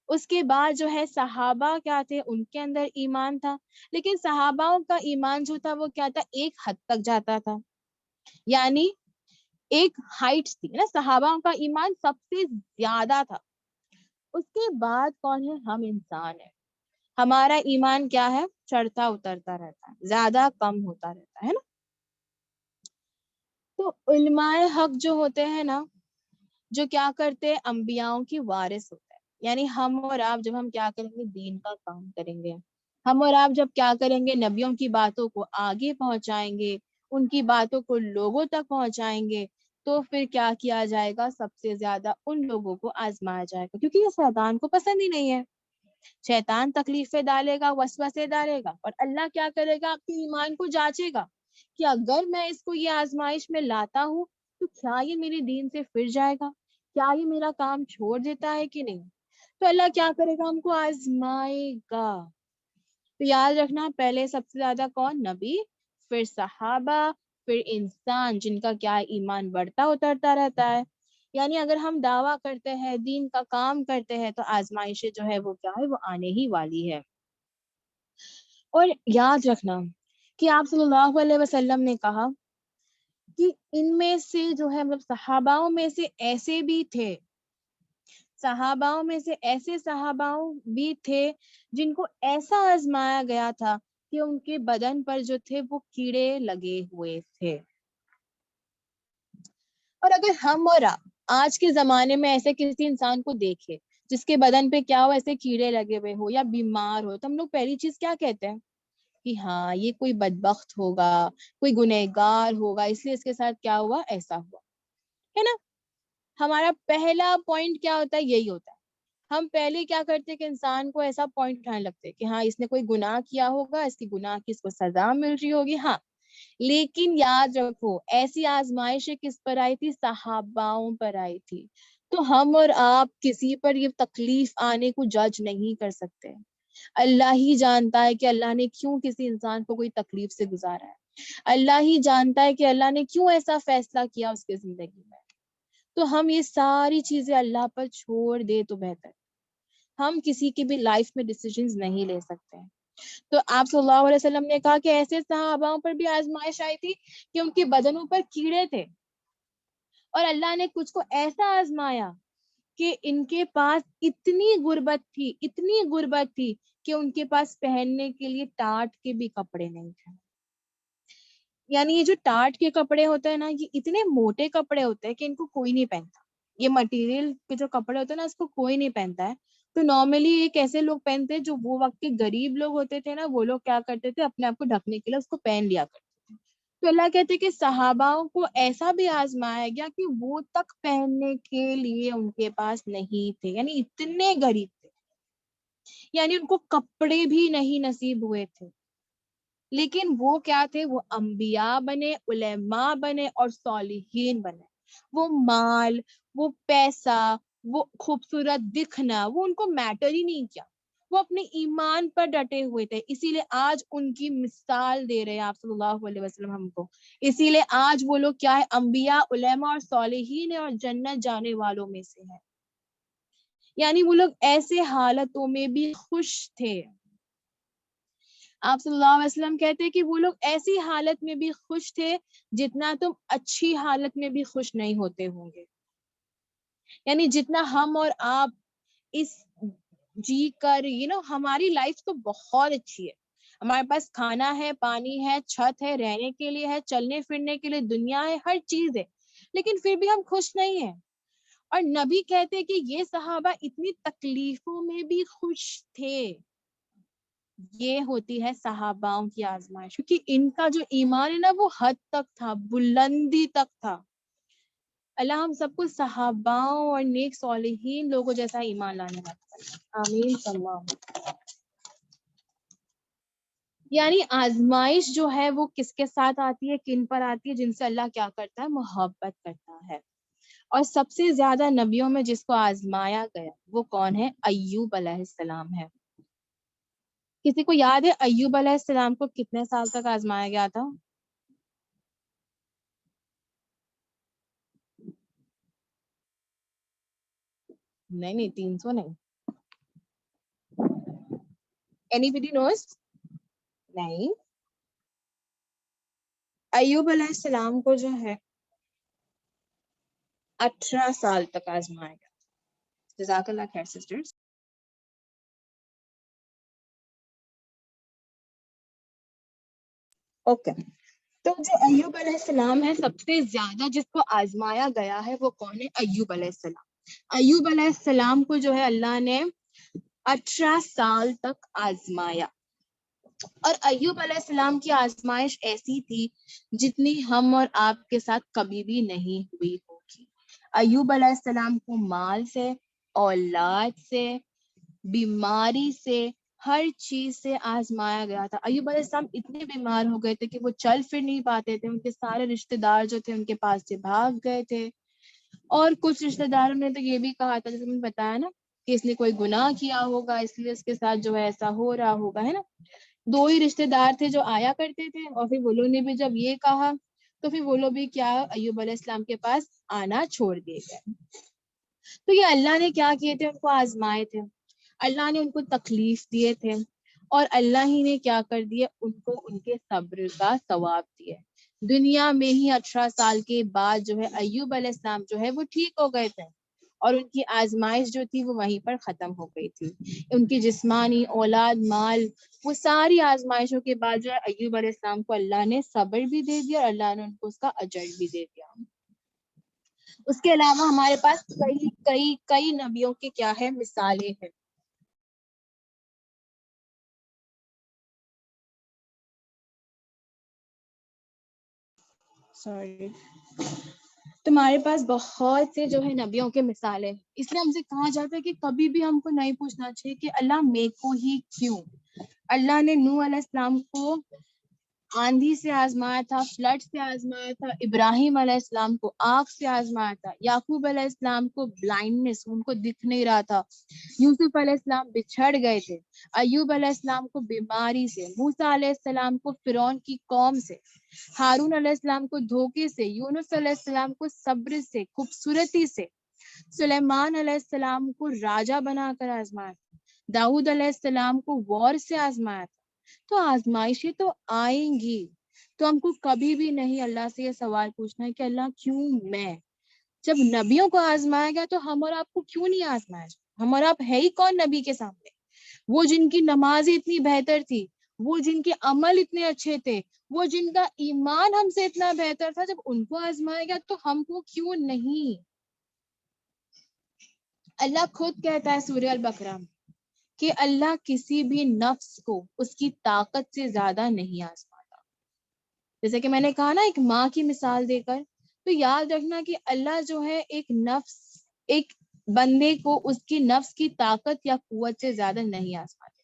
اس کے بعد جو ہے صحابہ کیا تھے؟ ان کے اندر ایمان تھا، لیکن صحابہ کا ایمان جو تھا وہ کیا تھا؟ ایک حد تک جاتا تھا. یعنی ایک ہائٹ تھی نا، صحابہ کا ایمان سب سے زیادہ تھا. اس کے بعد کون ہے؟ ہم انسان ہیں. ہمارا ایمان کیا ہے؟ چڑھتا اترتا رہتا ہے، زیادہ کم ہوتا رہتا ہے نا. تو علماء حق جو ہوتے ہیں نا جو کیا کرتے ہیں؟ انبیاؤں کی وارث ہوتے ہیں. یعنی ہم اور آپ جب ہم کیا کریں گے؟ دین کا کام کریں گے. ہم اور آپ جب کیا کریں گے؟ نبیوں کی باتوں کو آگے پہنچائیں گے، ان کی باتوں کو لوگوں تک پہنچائیں گے. تو پھر کیا کیا جائے گا؟ سب سے زیادہ ان لوگوں کو آزمایا جائے گا، کیونکہ یہ شیطان کو پسند ہی نہیں ہے. شیطان تکلیفیں ڈالے گا، وسوسے ڈالے گا، اور اللہ کیا کرے گا؟ آپ کے ایمان کو جانچے گا کہ اگر میں اس کو یہ آزمائش میں لاتا ہوں تو کیا یہ میرے دین سے پھر جائے گا، کیا یہ میرا کام چھوڑ دیتا ہے کہ نہیں؟ تو اللہ کیا کرے گا؟ ہم کو آزمائے گا۔ تو یاد رکھنا، پہلے سب سے زیادہ کون؟ نبی، پھر صحابہ، پھر انسان جن کا کیا ایمان بڑھتا اترتا رہتا ہے۔ یعنی اگر ہم دعویٰ کرتے ہیں، دین کا کام کرتے ہیں، تو آزمائشیں جو ہے وہ کیا ہے؟ وہ آنے ہی والی ہے۔ اور یاد رکھنا کہ آپ صلی اللہ علیہ وسلم نے کہا کہ ان میں سے جو ہے مطلب صحاباؤں میں سے ایسے بھی تھے، صحاباؤں میں سے ایسے صحاباؤں بھی تھے جن کو ایسا آزمایا گیا تھا کہ ان کے بدن پر جو تھے وہ کیڑے لگے ہوئے تھے۔ اور اگر ہم اور آپ آج کے زمانے میں ایسے کسی انسان کو دیکھے جس کے بدن پہ کیا ہو، ایسے کیڑے لگے ہوئے ہو یا بیمار ہو، تو ہم لوگ پہلی چیز کیا کہتے ہیں؟ کہ ہاں یہ کوئی بدبخت ہوگا، کوئی گنہگار ہوگا، اس لیے اس کے ساتھ کیا ہوا، ایسا ہوا، ہے نا؟ ہمارا پہلا پوائنٹ کیا ہوتا ہے؟ یہی ہوتا ہے۔ ہم پہلے کیا کرتے کہ انسان کو ایسا پوائنٹ اٹھانے لگتے کہ ہاں اس نے کوئی گناہ کیا ہوگا، اس کی گناہ کی اس کو سزا مل رہی ہوگی۔ ہاں، لیکن یاد رکھو ایسی آزمائشیں کس پر آئی تھی؟ صحاباؤں پر آئی تھی۔ تو ہم اور آپ کسی پر یہ تکلیف آنے کو جج نہیں کر سکتے۔ اللہ ہی جانتا ہے کہ اللہ نے کیوں کسی انسان کو کوئی تکلیف سے گزارا ہے۔ اللہ ہی جانتا ہے کہ اللہ نے کیوں ایسا فیصلہ کیا اس کے زندگی میں۔ تو ہم یہ ساری چیزیں اللہ پر چھوڑ دے تو بہتر۔ ہم کسی کی بھی لائف میں ڈیسیژنز نہیں لے سکتے۔ تو آپ صلی اللہ علیہ وسلم نے کہا کہ ایسے صحاباؤں پر بھی آزمائش آئی تھی کہ ان کے بدنوں پر کیڑے تھے، اور اللہ نے کچھ کو ایسا آزمایا کہ ان کے پاس اتنی غربت تھی کہ ان کے پاس پہننے کے لیے ٹاٹ کے بھی کپڑے نہیں تھے۔ یعنی یہ جو ٹاٹ کے کپڑے ہوتے ہیں نا، یہ اتنے موٹے کپڑے ہوتے ہیں کہ ان کو کوئی نہیں پہنتا۔ یہ مٹیریل کے جو کپڑے ہوتے ہیں نا، اس کو کوئی نہیں پہنتا ہے۔ تو نارملی ایک ایسے لوگ پہنتے ہیں جو وہ وقت کے غریب لوگ ہوتے تھے نا، وہ لوگ کیا کرتے تھے، اپنے آپ کو ڈھکنے کے لیے اس کو پہن لیا کرتے تھے۔ تو اللہ کہتے کہ صحاباؤں کو ایسا بھی آزمایا گیا کہ وہ تک پہننے کے لیے ان کے پاس نہیں تھے، یعنی اتنے غریب تھے، یعنی ان کو کپڑے بھی نہیں نصیب ہوئے تھے۔ لیکن وہ کیا تھے؟ وہ انبیاء بنے، علماء بنے اور صالحین بنے۔ وہ مال، وہ پیسہ، وہ خوبصورت دکھنا، وہ ان کو میٹر ہی نہیں کیا۔ وہ اپنے ایمان پر ڈٹے ہوئے تھے، اسی لیے آج ان کی مثال دے رہے ہیں آپ صلی اللہ علیہ وسلم ہم کو۔ اسی لیے آج وہ لوگ کیا ہے؟ انبیاء، علماء اور صالحین ہیں، اور جنت جانے والوں میں سے ہیں۔ یعنی وہ لوگ ایسے حالتوں میں بھی خوش تھے۔ آپ صلی اللہ علیہ وسلم کہتے ہیں کہ وہ لوگ ایسی حالت میں بھی خوش تھے جتنا تم اچھی حالت میں بھی خوش نہیں ہوتے ہوں گے۔ یعنی جتنا ہم اور آپ اس جی کر ہماری لائف تو بہت اچھی ہے، ہمارے پاس کھانا ہے، پانی ہے، چھت ہے، رہنے کے لیے ہے، چلنے پھرنے کے لیے دنیا ہے، ہر چیز ہے، لیکن پھر بھی ہم خوش نہیں ہیں۔ اور نبی کہتے کہ یہ صحابہ اتنی تکلیفوں میں بھی خوش تھے۔ یہ ہوتی ہے صحاباؤں کی آزمائش، کیونکہ ان کا جو ایمان ہے نا، وہ حد تک تھا، بلندی تک تھا۔ اللہ ہم سب کو صحاباؤں اور نیک صالحین لوگوں جیسا ایمان لانے والا، آمین اللہ۔ یعنی آزمائش جو ہے وہ کس کے ساتھ آتی ہے، کن پر آتی ہے؟ جن سے اللہ کیا کرتا ہے؟ محبت کرتا ہے۔ اور سب سے زیادہ نبیوں میں جس کو آزمایا گیا وہ کون ہے؟ ایوب علیہ السلام ہے۔ کسی کو یاد ہے ایوب علیہ السلام کو کتنے سال تک آزمایا گیا تھا؟ نہیں 300 نہیں۔ Anybody knows؟ نہیں، ایوب علیہ السلام کو جو ہے 18 سال تک آزمایا گیا۔ جزاک اللہ خیر سسٹرز۔ اوکے، تو جو ایوب علیہ السلام ہے، سب سے زیادہ جس کو آزمایا گیا ہے وہ کون ہے؟ ایوب علیہ السلام۔ ایوب علیہ السلام کو جو ہے اللہ نے 18 سال تک آزمایا۔ اور ایوب علیہ السلام کی آزمائش ایسی تھی جتنی ہم اور آپ کے ساتھ کبھی بھی نہیں ہوئی ہوگی۔ ایوب علیہ السلام کو مال سے، اولاد سے، بیماری سے، ہر چیز سے آزمایا گیا تھا۔ ایوب علیہ السلام اتنے بیمار ہو گئے تھے کہ وہ چل پھر نہیں پاتے تھے، ان کے سارے رشتہ دار جو تھے ان کے پاس سے بھاگ گئے تھے، اور کچھ رشتہ داروں نے تو یہ بھی کہا تھا، جیسے میں نے بتایا نا کہ اس نے کوئی گناہ کیا ہوگا اس لیے اس کے ساتھ جو ہے ایسا ہو رہا ہوگا، ہے نا. 2 ہی رشتہ دار تھے جو آیا کرتے تھے، اور پھر وہ لوگ نے بھی جب یہ کہا تو پھر وہ لوگ بھی کیا ایوب علیہ السلام کے پاس آنا چھوڑ دیے گئے. تو یہ اللہ نے کیا کیے تھے، ان کو آزمائے تھے، اللہ نے ان کو تکلیف دیے تھے، اور اللہ ہی نے کیا کر دیا، ان کو ان کے صبر کا ثواب دیا. دنیا میں ہی 18 سال کے بعد جو ہے ایوب علیہ السلام جو ہے وہ ٹھیک ہو گئے تھے، اور ان کی آزمائش جو تھی وہ وہیں پر ختم ہو گئی تھی. ان کی جسمانی، اولاد، مال، وہ ساری آزمائشوں کے بعد جو ہے ایوب علیہ السلام کو اللہ نے صبر بھی دے دیا، اور اللہ نے ان کو اس کا اجر بھی دے دیا. اس کے علاوہ ہمارے پاس کئی کئی کئی نبیوں کے کیا ہے مثالیں ہیں. سوری، تمہارے پاس بہت سے جو ہے نبیوں کے مثالیں، اس لیے ہم سے کہا جاتا ہے کہ کبھی بھی ہم کو نہیں پوچھنا چاہیے کہ اللہ میرے کو ہی کیوں. اللہ نے نوح علیہ السلام کو آندھی سے آزمایا تھا، فلڈ سے آزمایا تھا، ابراہیم علیہ السلام کو آگ سے آزمایا تھا، یعقوب علیہ السلام کو بلائنڈنس، ان کو دکھ نہیں رہا تھا، یوسف علیہ السلام بچھڑ گئے تھے، ایوب علیہ السلام کو بیماری سے، موسیٰ علیہ السلام کو فرعون کی قوم سے، ہارون علیہ السلام کو دھوکے سے، یونس علیہ السلام کو صبر سے، خوبصورتی سے، سلیمان علیہ السلام کو راجا بنا کر آزمایا تھا، داؤد علیہ السلام کو وار سے آزمایا تھا. تو آزمائشیں تو آئیں گی، تو ہم کو کبھی بھی نہیں اللہ سے یہ سوال پوچھنا ہے کہ اللہ کیوں میں. جب نبیوں کو آزمایا گیا تو ہم اور آپ کو کیوں نہیں آزمایا جائے؟ ہم اور آپ ہے ہی کون نبی کے سامنے؟ وہ جن کی نماز اتنی بہتر تھی، وہ جن کے عمل اتنے اچھے تھے، وہ جن کا ایمان ہم سے اتنا بہتر تھا، جب ان کو آزمایا گیا تو ہم کو کیوں نہیں؟ اللہ خود کہتا ہے سورہ البقرہ میں کہ اللہ کسی بھی نفس کو اس کی طاقت سے زیادہ نہیں آزماتا. جیسے کہ میں نے کہا نا ایک ماں کی مثال دے کر، تو یاد رکھنا کہ اللہ جو ہے ایک بندے کو اس کی نفس کی طاقت یا قوت سے زیادہ نہیں آزماتے.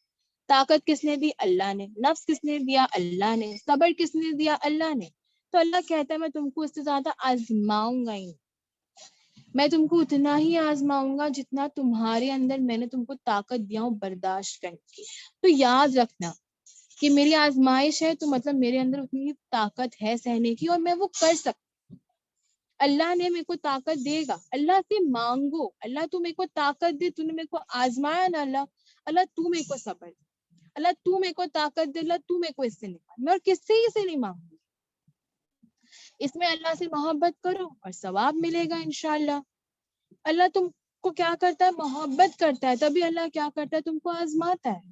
طاقت کس نے دی؟ اللہ نے. نفس کس نے دیا؟ اللہ نے. صبر کس نے دیا؟ اللہ نے. تو اللہ کہتا ہے میں تم کو اس سے زیادہ آزماؤں گا ہی، میں تم کو اتنا ہی آزماؤں گا جتنا تمہارے اندر میں نے تم کو طاقت دیا ہوں برداشت کرنے کی. تو یاد رکھنا کہ میری آزمائش ہے تو مطلب میرے اندر اتنی طاقت ہے سہنے کی، اور میں وہ کر سکتی. اللہ نے میرے کو طاقت دے گا. اللہ سے مانگو، اللہ تو میرے کو طاقت دے، تو نے میرے کو آزمایا نا اللہ، اللہ تو میرے کو صبر دے، اللہ تو میرے کو طاقت دے، اللہ تو میرے کو اس سے نکال. میں اور کس سے ہی سے نہیں مانگوں. اس میں اللہ سے محبت کرو اور ثواب ملے گا انشاءاللہ. اللہ تم کو کیا کرتا ہے؟ محبت کرتا ہے، تبھی اللہ کیا کرتا ہے؟ تم کو آزماتا ہے.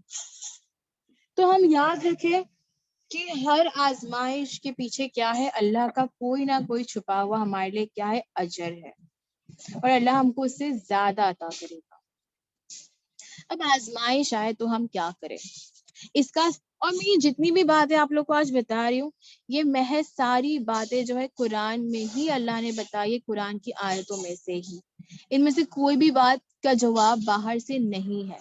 تو ہم یاد رکھیں کہ ہر آزمائش کے پیچھے کیا ہے؟ اللہ کا کوئی نہ کوئی چھپا ہوا ہمارے لیے کیا ہے؟ اجر ہے، اور اللہ ہم کو اس سے زیادہ عطا کرے گا. اب آزمائش آئے تو ہم کیا کریں اس کا؟ اور میں یہ جتنی بھی باتیں آپ لوگ کو آج بتا رہی ہوں، یہ محض ساری باتیں جو ہے قرآن میں ہی اللہ نے بتائی، قرآن کی آیتوں میں سے ہی. ان میں سے کوئی بھی بات کا جواب باہر سے نہیں ہے.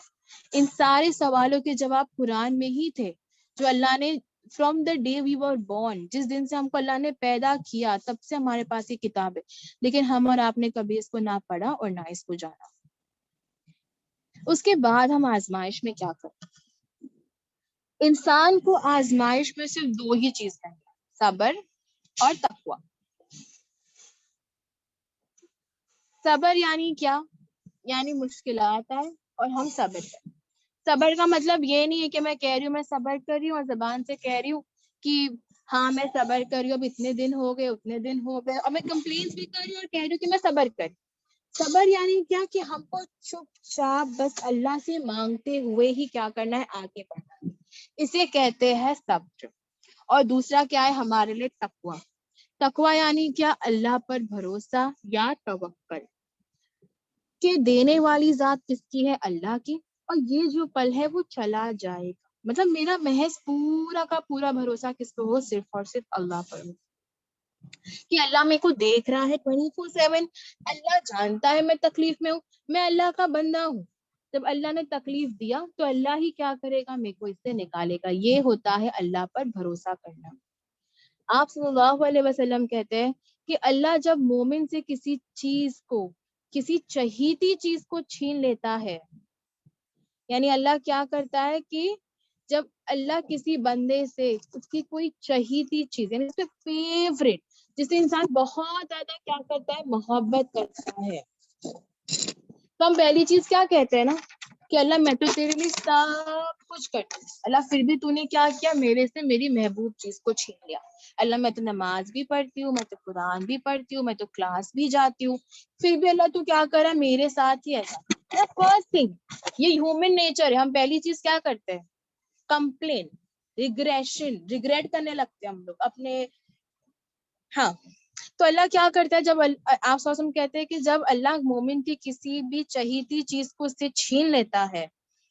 ان سارے سوالوں کے جواب قرآن میں ہی تھے، جو اللہ نے from the day we were born, جس دن سے ہم کو اللہ نے پیدا کیا تب سے ہمارے پاس یہ کتاب ہے، لیکن ہم اور آپ نے کبھی اس کو نہ پڑھا اور نہ اس کو جانا. اس کے بعد ہم آزمائش میں کیا کریں؟ انسان کو آزمائش میں صرف 2 ہی چیز ہے، صبر اور تقوی. صبر یعنی کیا؟ یعنی مشکلات آئے اور ہم صبر کریں. صبر کا مطلب یہ نہیں ہے کہ میں کہہ رہی ہوں میں صبر کر رہی ہوں اور زبان سے کہہ رہی ہوں کہ ہاں میں صبر کر رہی ہوں، اب اتنے دن ہو گئے اتنے دن ہو گئے، اور میں کمپلینس بھی کر رہی ہوں اور کہہ رہی ہوں کہ میں صبر کر. صبر یعنی کیا؟ کہ ہم کو چپ چاپ بس اللہ سے مانگتے ہوئے ہی کیا کرنا ہے؟ آگے بڑھنا ہے. اسے کہتے ہیں صبر. اور دوسرا کیا ہے ہمارے لیے؟ تقوی. تقوی یعنی کیا؟ اللہ پر بھروسہ یا توکل کہ دینے والی ذات کس کی ہے؟ اللہ کی، اور یہ جو پل ہے وہ چلا جائے گا. مطلب میرا محض پورا کا پورا بھروسہ کس پہ ہو؟ صرف اور صرف اللہ پر ہو، کہ اللہ میرے کو دیکھ رہا ہے 24/7. اللہ جانتا ہے میں تکلیف میں ہوں، میں اللہ کا بندہ ہوں. جب اللہ نے تکلیف دیا تو اللہ ہی کیا کرے گا؟ میرے کو اس سے نکالے گا. یہ ہوتا ہے اللہ پر بھروسہ کرنا. آپ صلی اللہ علیہ وسلم کہتے ہیں کہ اللہ جب مومن سے کسی چیز کو، کسی چہیتی چیز کو چھین لیتا ہے، یعنی اللہ کیا کرتا ہے کہ جب اللہ کسی بندے سے اس کی کوئی چہیتی چیز، یعنی اس کے فیوریٹ، جسے انسان بہت زیادہ کیا کرتا ہے، محبت کرتا ہے، تو ہم پہلی چیز کیا کہتے ہیں نا کہ اللہ میں تو تیرے لیے سب کچھ کرتی ہوں، اللہ پھر بھی تو نے کیا کیا، میرے سے میری محبوب چیز کو چھین لیا۔ اللہ میں تو نماز بھی پڑھتی ہوں، میں تو قرآن بھی پڑھتی ہوں، میں تو کلاس بھی جاتی ہوں، پھر بھی اللہ تو کیا کرا میرے ساتھ ہی ایسا۔ فرسٹ تھنگ، یہ ہیومن نیچر ہے، ہم پہلی چیز کیا کرتے ہیں، کمپلین، ریگریشن، ریگریٹ کرنے لگتے ہیں ہم لوگ اپنے۔ ہاں، تو اللہ کیا کرتا ہے جب آپ وسلم کہتے ہیں کہ جب اللہ مومن کی کسی بھی چہیتی چیز کو اس سے چھین لیتا ہے،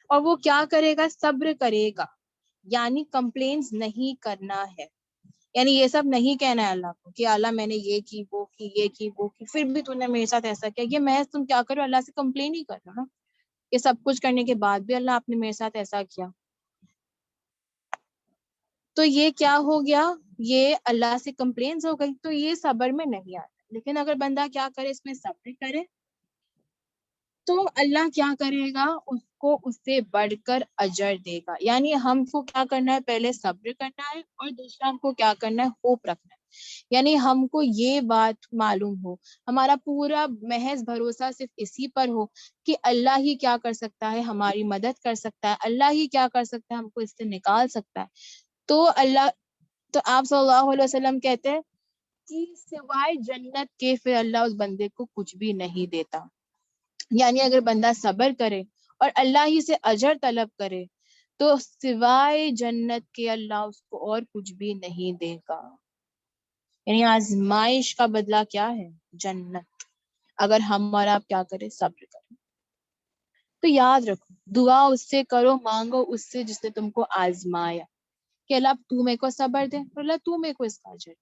اور وہ کیا کرے گا، صبر کرے گا، یعنی کمپلینز نہیں کرنا ہے، یعنی یہ سب نہیں کہنا ہے اللہ کو کہ اللہ میں نے یہ کی وہ کی یہ کی وہ کی، پھر بھی تو نے میرے ساتھ ایسا کیا، یہ محض تم کیا کرو، اللہ سے کمپلین ہی کر رہے ہو نا، یہ سب کچھ کرنے کے بعد بھی اللہ آپ نے میرے ساتھ ایسا کیا، تو یہ کیا ہو گیا، یہ اللہ سے کمپلینز ہو گئی، تو یہ صبر میں نہیں آتا۔ لیکن اگر بندہ کیا کرے، اس میں صبر کرے، تو اللہ کیا کرے گا، اس کو اس سے بڑھ کر اجر دے گا۔ یعنی ہم کو کیا کرنا ہے، پہلے صبر کرنا ہے، اور دوسرا ہم کو کیا کرنا ہے، ہوپ رکھنا ہے۔ یعنی ہم کو یہ بات معلوم ہو، ہمارا پورا محض بھروسہ صرف اسی پر ہو کہ اللہ ہی کیا کر سکتا ہے، ہماری مدد کر سکتا ہے، اللہ ہی کیا کر سکتا ہے، ہم کو اس سے نکال سکتا ہے۔ تو اللہ، تو آپ صلی اللہ علیہ وسلم کہتے ہیں کہ سوائے جنت کے پھر اللہ اس بندے کو کچھ بھی نہیں دیتا۔ یعنی اگر بندہ صبر کرے اور اللہ ہی سے اجر طلب کرے، تو سوائے جنت کے اللہ اس کو اور کچھ بھی نہیں دے گا۔ یعنی آزمائش کا بدلہ کیا ہے، جنت، اگر ہم اور آپ کیا کریں، صبر کریں۔ تو یاد رکھو، دعا اس سے کرو، مانگو اس سے جس نے تم کو آزمایا، کہ اللہ تو میرے کو صبر دے، اور اللہ تو میرے کو اس کا اجر دے۔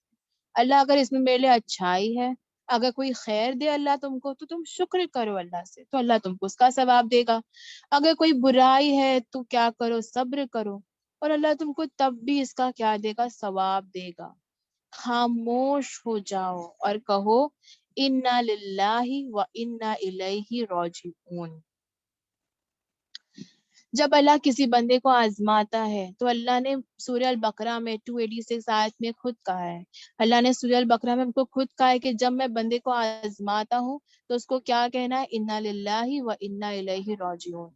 اللہ اگر اس میں میرے لیے اچھائی ہے، اگر کوئی خیر دے اللہ تم کو، تو تم شکر کرو اللہ سے، تو اللہ تم کو اس کا ثواب دے گا۔ اگر کوئی برائی ہے تو کیا کرو، صبر کرو، اور اللہ تم کو تب بھی اس کا کیا دے گا، ثواب دے گا۔ خاموش ہو جاؤ اور کہو انا للہ و انا الیہ راجعون۔ جب اللہ کسی بندے کو آزماتا ہے تو اللہ نے سورہ البقرہ میں 286 آیت میں خود کہا ہے، اللہ نے سورہ البقرہ میں ہم کو خود کہا ہے کہ جب میں بندے کو آزماتا ہوں تو اس کو کیا کہنا ہے، انا للہ و انا الیہ راجعون۔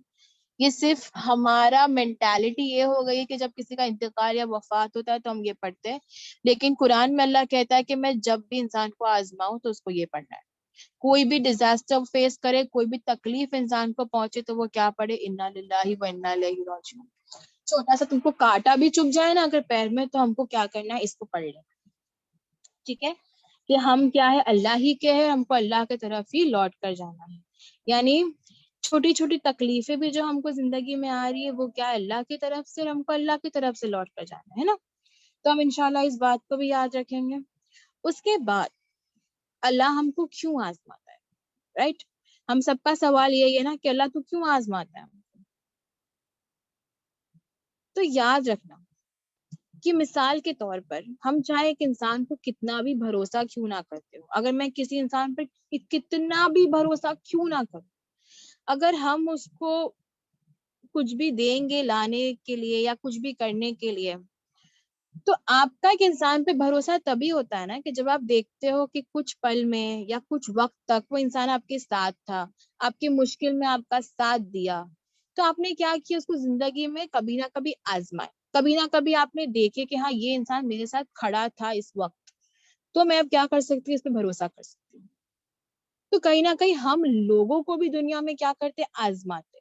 یہ صرف ہمارا مینٹالٹی یہ ہو گئی ہے کہ جب کسی کا انتقال یا وفات ہوتا ہے تو ہم یہ پڑھتے ہیں، لیکن قرآن میں اللہ کہتا ہے کہ میں جب بھی انسان کو آزماؤں تو اس کو یہ پڑھنا ہے، کوئی بھی ڈیزاسٹر فیس کرے، کوئی بھی تکلیف انسان کو پہنچے تو وہ کیا پڑھے، انا للہ و انا الیہ راجعون۔ چھوٹا سا تم کو کانٹا بھی چبھ جائے نا اگر پیر میں، تو ہم کو کیا کرنا ہے، اس کو پڑھ لینا، ٹھیک ہے، کہ ہم کیا ہے، اللہ ہی کے ہیں، ہم کو اللہ کی طرف ہی لوٹ کر جانا ہے۔ یعنی چھوٹی چھوٹی تکلیفیں بھی جو ہم کو زندگی میں آ رہی ہے، وہ کیا ہے، اللہ کی طرف سے، ہم کو اللہ کی طرف سے لوٹ کر جانا ہے نا۔ تو ہم انشاءاللہ اس بات کو بھی یاد رکھیں گے۔ اس کے بعد اللہ ہم کو کیوں آزماتا ہے، رائٹ؟ ہم سب کا سوال یہی ہے نا کہ اللہ تو کیوں آزماتا ہے؟ تو یاد رکھنا کہ مثال کے طور پر ہم چاہے ایک انسان کو کتنا بھی بھروسہ کیوں نہ کرتے ہو، اگر میں کسی انسان پر کتنا بھی بھروسہ کیوں نہ کروں، اگر ہم اس کو کچھ بھی دیں گے لانے کے لیے یا کچھ بھی کرنے کے لیے، تو آپ کا ایک انسان پہ بھروسہ تبھی ہوتا ہے نا کہ جب آپ دیکھتے ہو کہ کچھ پل میں یا کچھ وقت تک وہ انسان آپ کے ساتھ تھا، آپ کی مشکل میں آپ کا ساتھ دیا، تو آپ نے کیا کیا، اس کو زندگی میں کبھی نہ کبھی آزمائے، کبھی نہ کبھی آپ نے دیکھے کہ ہاں یہ انسان میرے ساتھ کھڑا تھا اس وقت، تو میں اب کیا کر سکتی ہوں، اس پہ بھروسہ کر سکتی ہوں۔ تو کہیں نہ کہیں ہم لوگوں کو بھی دنیا میں کیا کرتے، آزماتے۔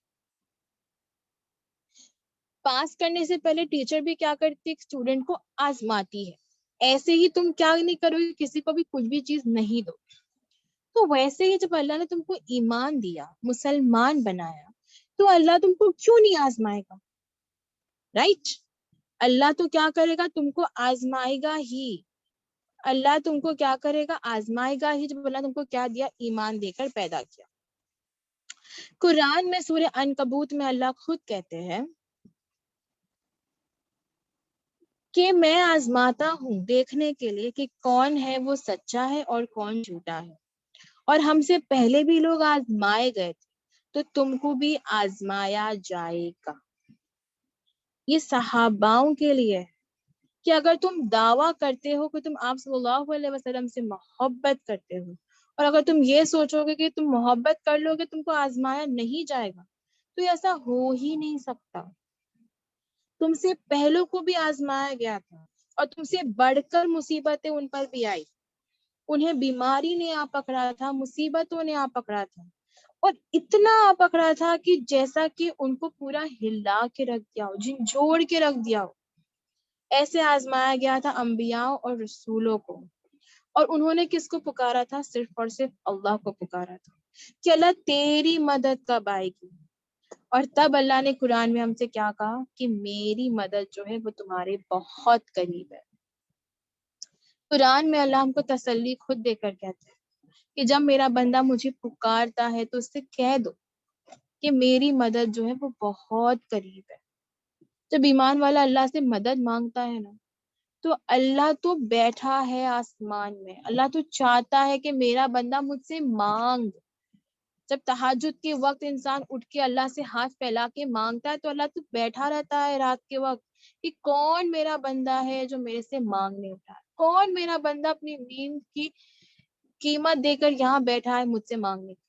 پاس کرنے سے پہلے ٹیچر بھی کیا کرتی ہے، اسٹوڈنٹ کو آزماتی ہے۔ ایسے ہی تم کیا نہیں کرو گے، کسی کو بھی کچھ بھی چیز نہیں دو، تو ویسے ہی جب اللہ نے تم کو ایمان دیا، مسلمان بنایا، تو اللہ تم کو کیوں نہیں آزمائے گا، رائٹ؟ اللہ تو کیا کرے گا، تم کو آزمائے گا ہی، اللہ تم کو کیا کرے گا، آزمائے گا ہی، جب اللہ تم کو کیا دیا، ایمان دے کر پیدا کیا۔ قرآن میں سورہ عنکبوت میں اللہ خود کہتے ہیں کہ میں آزماتا ہوں دیکھنے کے لیے کہ کون ہے وہ سچا ہے اور کون جھوٹا ہے، اور ہم سے پہلے بھی لوگ آزمائے گئے تھے تو تم کو بھی آزمایا جائے گا۔ یہ صحاباؤں کے لیے ہے کہ اگر تم دعویٰ کرتے ہو کہ تم آپ صلی اللہ علیہ وسلم سے محبت کرتے ہو، اور اگر تم یہ سوچو گے کہ تم محبت کر لو گے تم کو آزمایا نہیں جائے گا، تو یہ ایسا ہو ہی نہیں سکتا۔ تم سے پہلوں کو بھی آزمایا گیا تھا اور تم سے بڑھ کر مصیبتیں ان پر بھی آئی، انہیں بیماری نے آ پکڑا تھا، مصیبتوں نے آ پکڑا تھا، اور اتنا آ پکڑا تھا کہ جیسا کہ ان کو پورا ہلا کے رکھ دیا ہو، جھنجھوڑ کے رکھ دیا ہو۔ ایسے آزمایا گیا تھا انبیاء اور رسولوں کو، اور انہوں نے کس کو پکارا تھا؟ صرف اور صرف اللہ کو پکارا تھا کہ اللہ تیری مدد کب آئے گی۔ اور تب اللہ نے قرآن میں ہم سے کیا کہا کہ میری مدد جو ہے وہ تمہارے بہت قریب ہے۔ قرآن میں اللہ ہم کو تسلی خود دے کر کہتے ہیں کہ جب میرا بندہ مجھے پکارتا ہے تو اس سے کہہ دو کہ میری مدد جو ہے وہ بہت قریب ہے۔ جب ایمان والا اللہ سے مدد مانگتا ہے نا تو اللہ تو بیٹھا ہے آسمان میں، اللہ تو چاہتا ہے کہ میرا بندہ مجھ سے مانگ۔ جب تہجد کے وقت انسان اٹھ کے اللہ سے ہاتھ پھیلا کے مانگتا ہے تو اللہ تو بیٹھا رہتا ہے رات کے وقت کہ کون میرا بندہ ہے جو میرے سے مانگنے اٹھا ہے، کون میرا بندہ اپنی نیند کی قیمت دے کر یہاں بیٹھا ہے مجھ سے مانگنے کی۔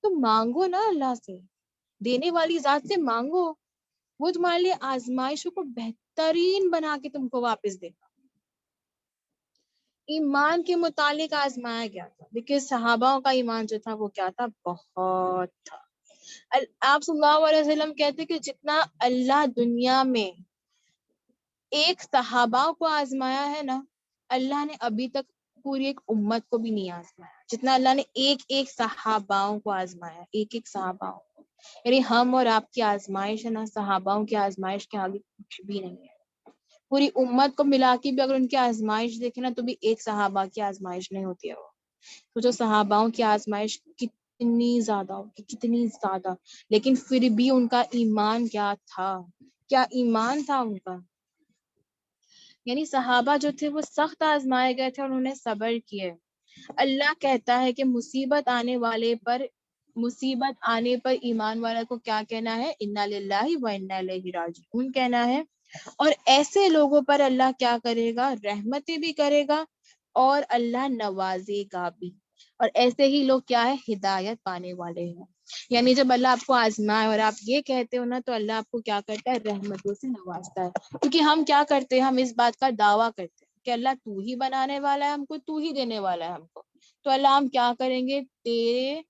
تو مانگو نا اللہ سے، دینے والی ذات سے مانگو، وہ تمہارے لیے آزمائشوں کو بہترین بنا کے تم کو واپس دے گا۔ ایمان کے متعلق آزمایا گیا تھا، لیکن صحابہ کا ایمان جو تھا وہ کیا تھا؟ بہت تھا۔ آپ صلی اللہ علیہ وسلم کہتے کہ جتنا اللہ دنیا میں ایک صحابہ کو آزمایا ہے نا، اللہ نے ابھی تک پوری ایک امت کو بھی نہیں آزمایا جتنا اللہ نے ایک ایک صحاباؤں کو آزمایا، ایک ایک صحاباؤں کو۔ یعنی ہم اور آپ کی آزمائش ہے نا صحاباؤں کی آزمائش کے آگے کچھ بھی نہیں ہے۔ پوری امت کو ملا کے بھی اگر ان کی آزمائش دیکھے نا تو بھی ایک صحابہ کی آزمائش نہیں ہوتی ہے وہ۔ تو جو صحاباؤں کی آزمائش کتنی زیادہ ہوگی، کتنی زیادہ، لیکن پھر بھی ان کا ایمان کیا تھا، کیا ایمان تھا ان کا۔ یعنی صحابہ جو تھے وہ سخت آزمائے گئے تھے اور انہوں نے صبر کیے۔ اللہ کہتا ہے کہ مصیبت آنے پر ایمان والا کو کیا کہنا ہے؟ انا للہ و انا الیہ راجعون کہنا ہے۔ اور ایسے لوگوں پر اللہ کیا کرے گا؟ رحمتیں بھی کرے گا اور اللہ نوازے گا بھی، اور ایسے ہی لوگ کیا ہے؟ ہدایت پانے والے ہیں۔ یعنی جب اللہ آپ کو آزمائے اور آپ یہ کہتے ہو نا تو اللہ آپ کو کیا کرتا ہے؟ رحمتوں سے نوازتا ہے۔ کیونکہ ہم کیا کرتے ہیں؟ ہم اس بات کا دعویٰ کرتے ہیں کہ اللہ تو ہی بنانے والا ہے ہم کو، تو ہی دینے والا ہے ہم کو، تو اللہ ہم کیا کریں گے؟ تیرے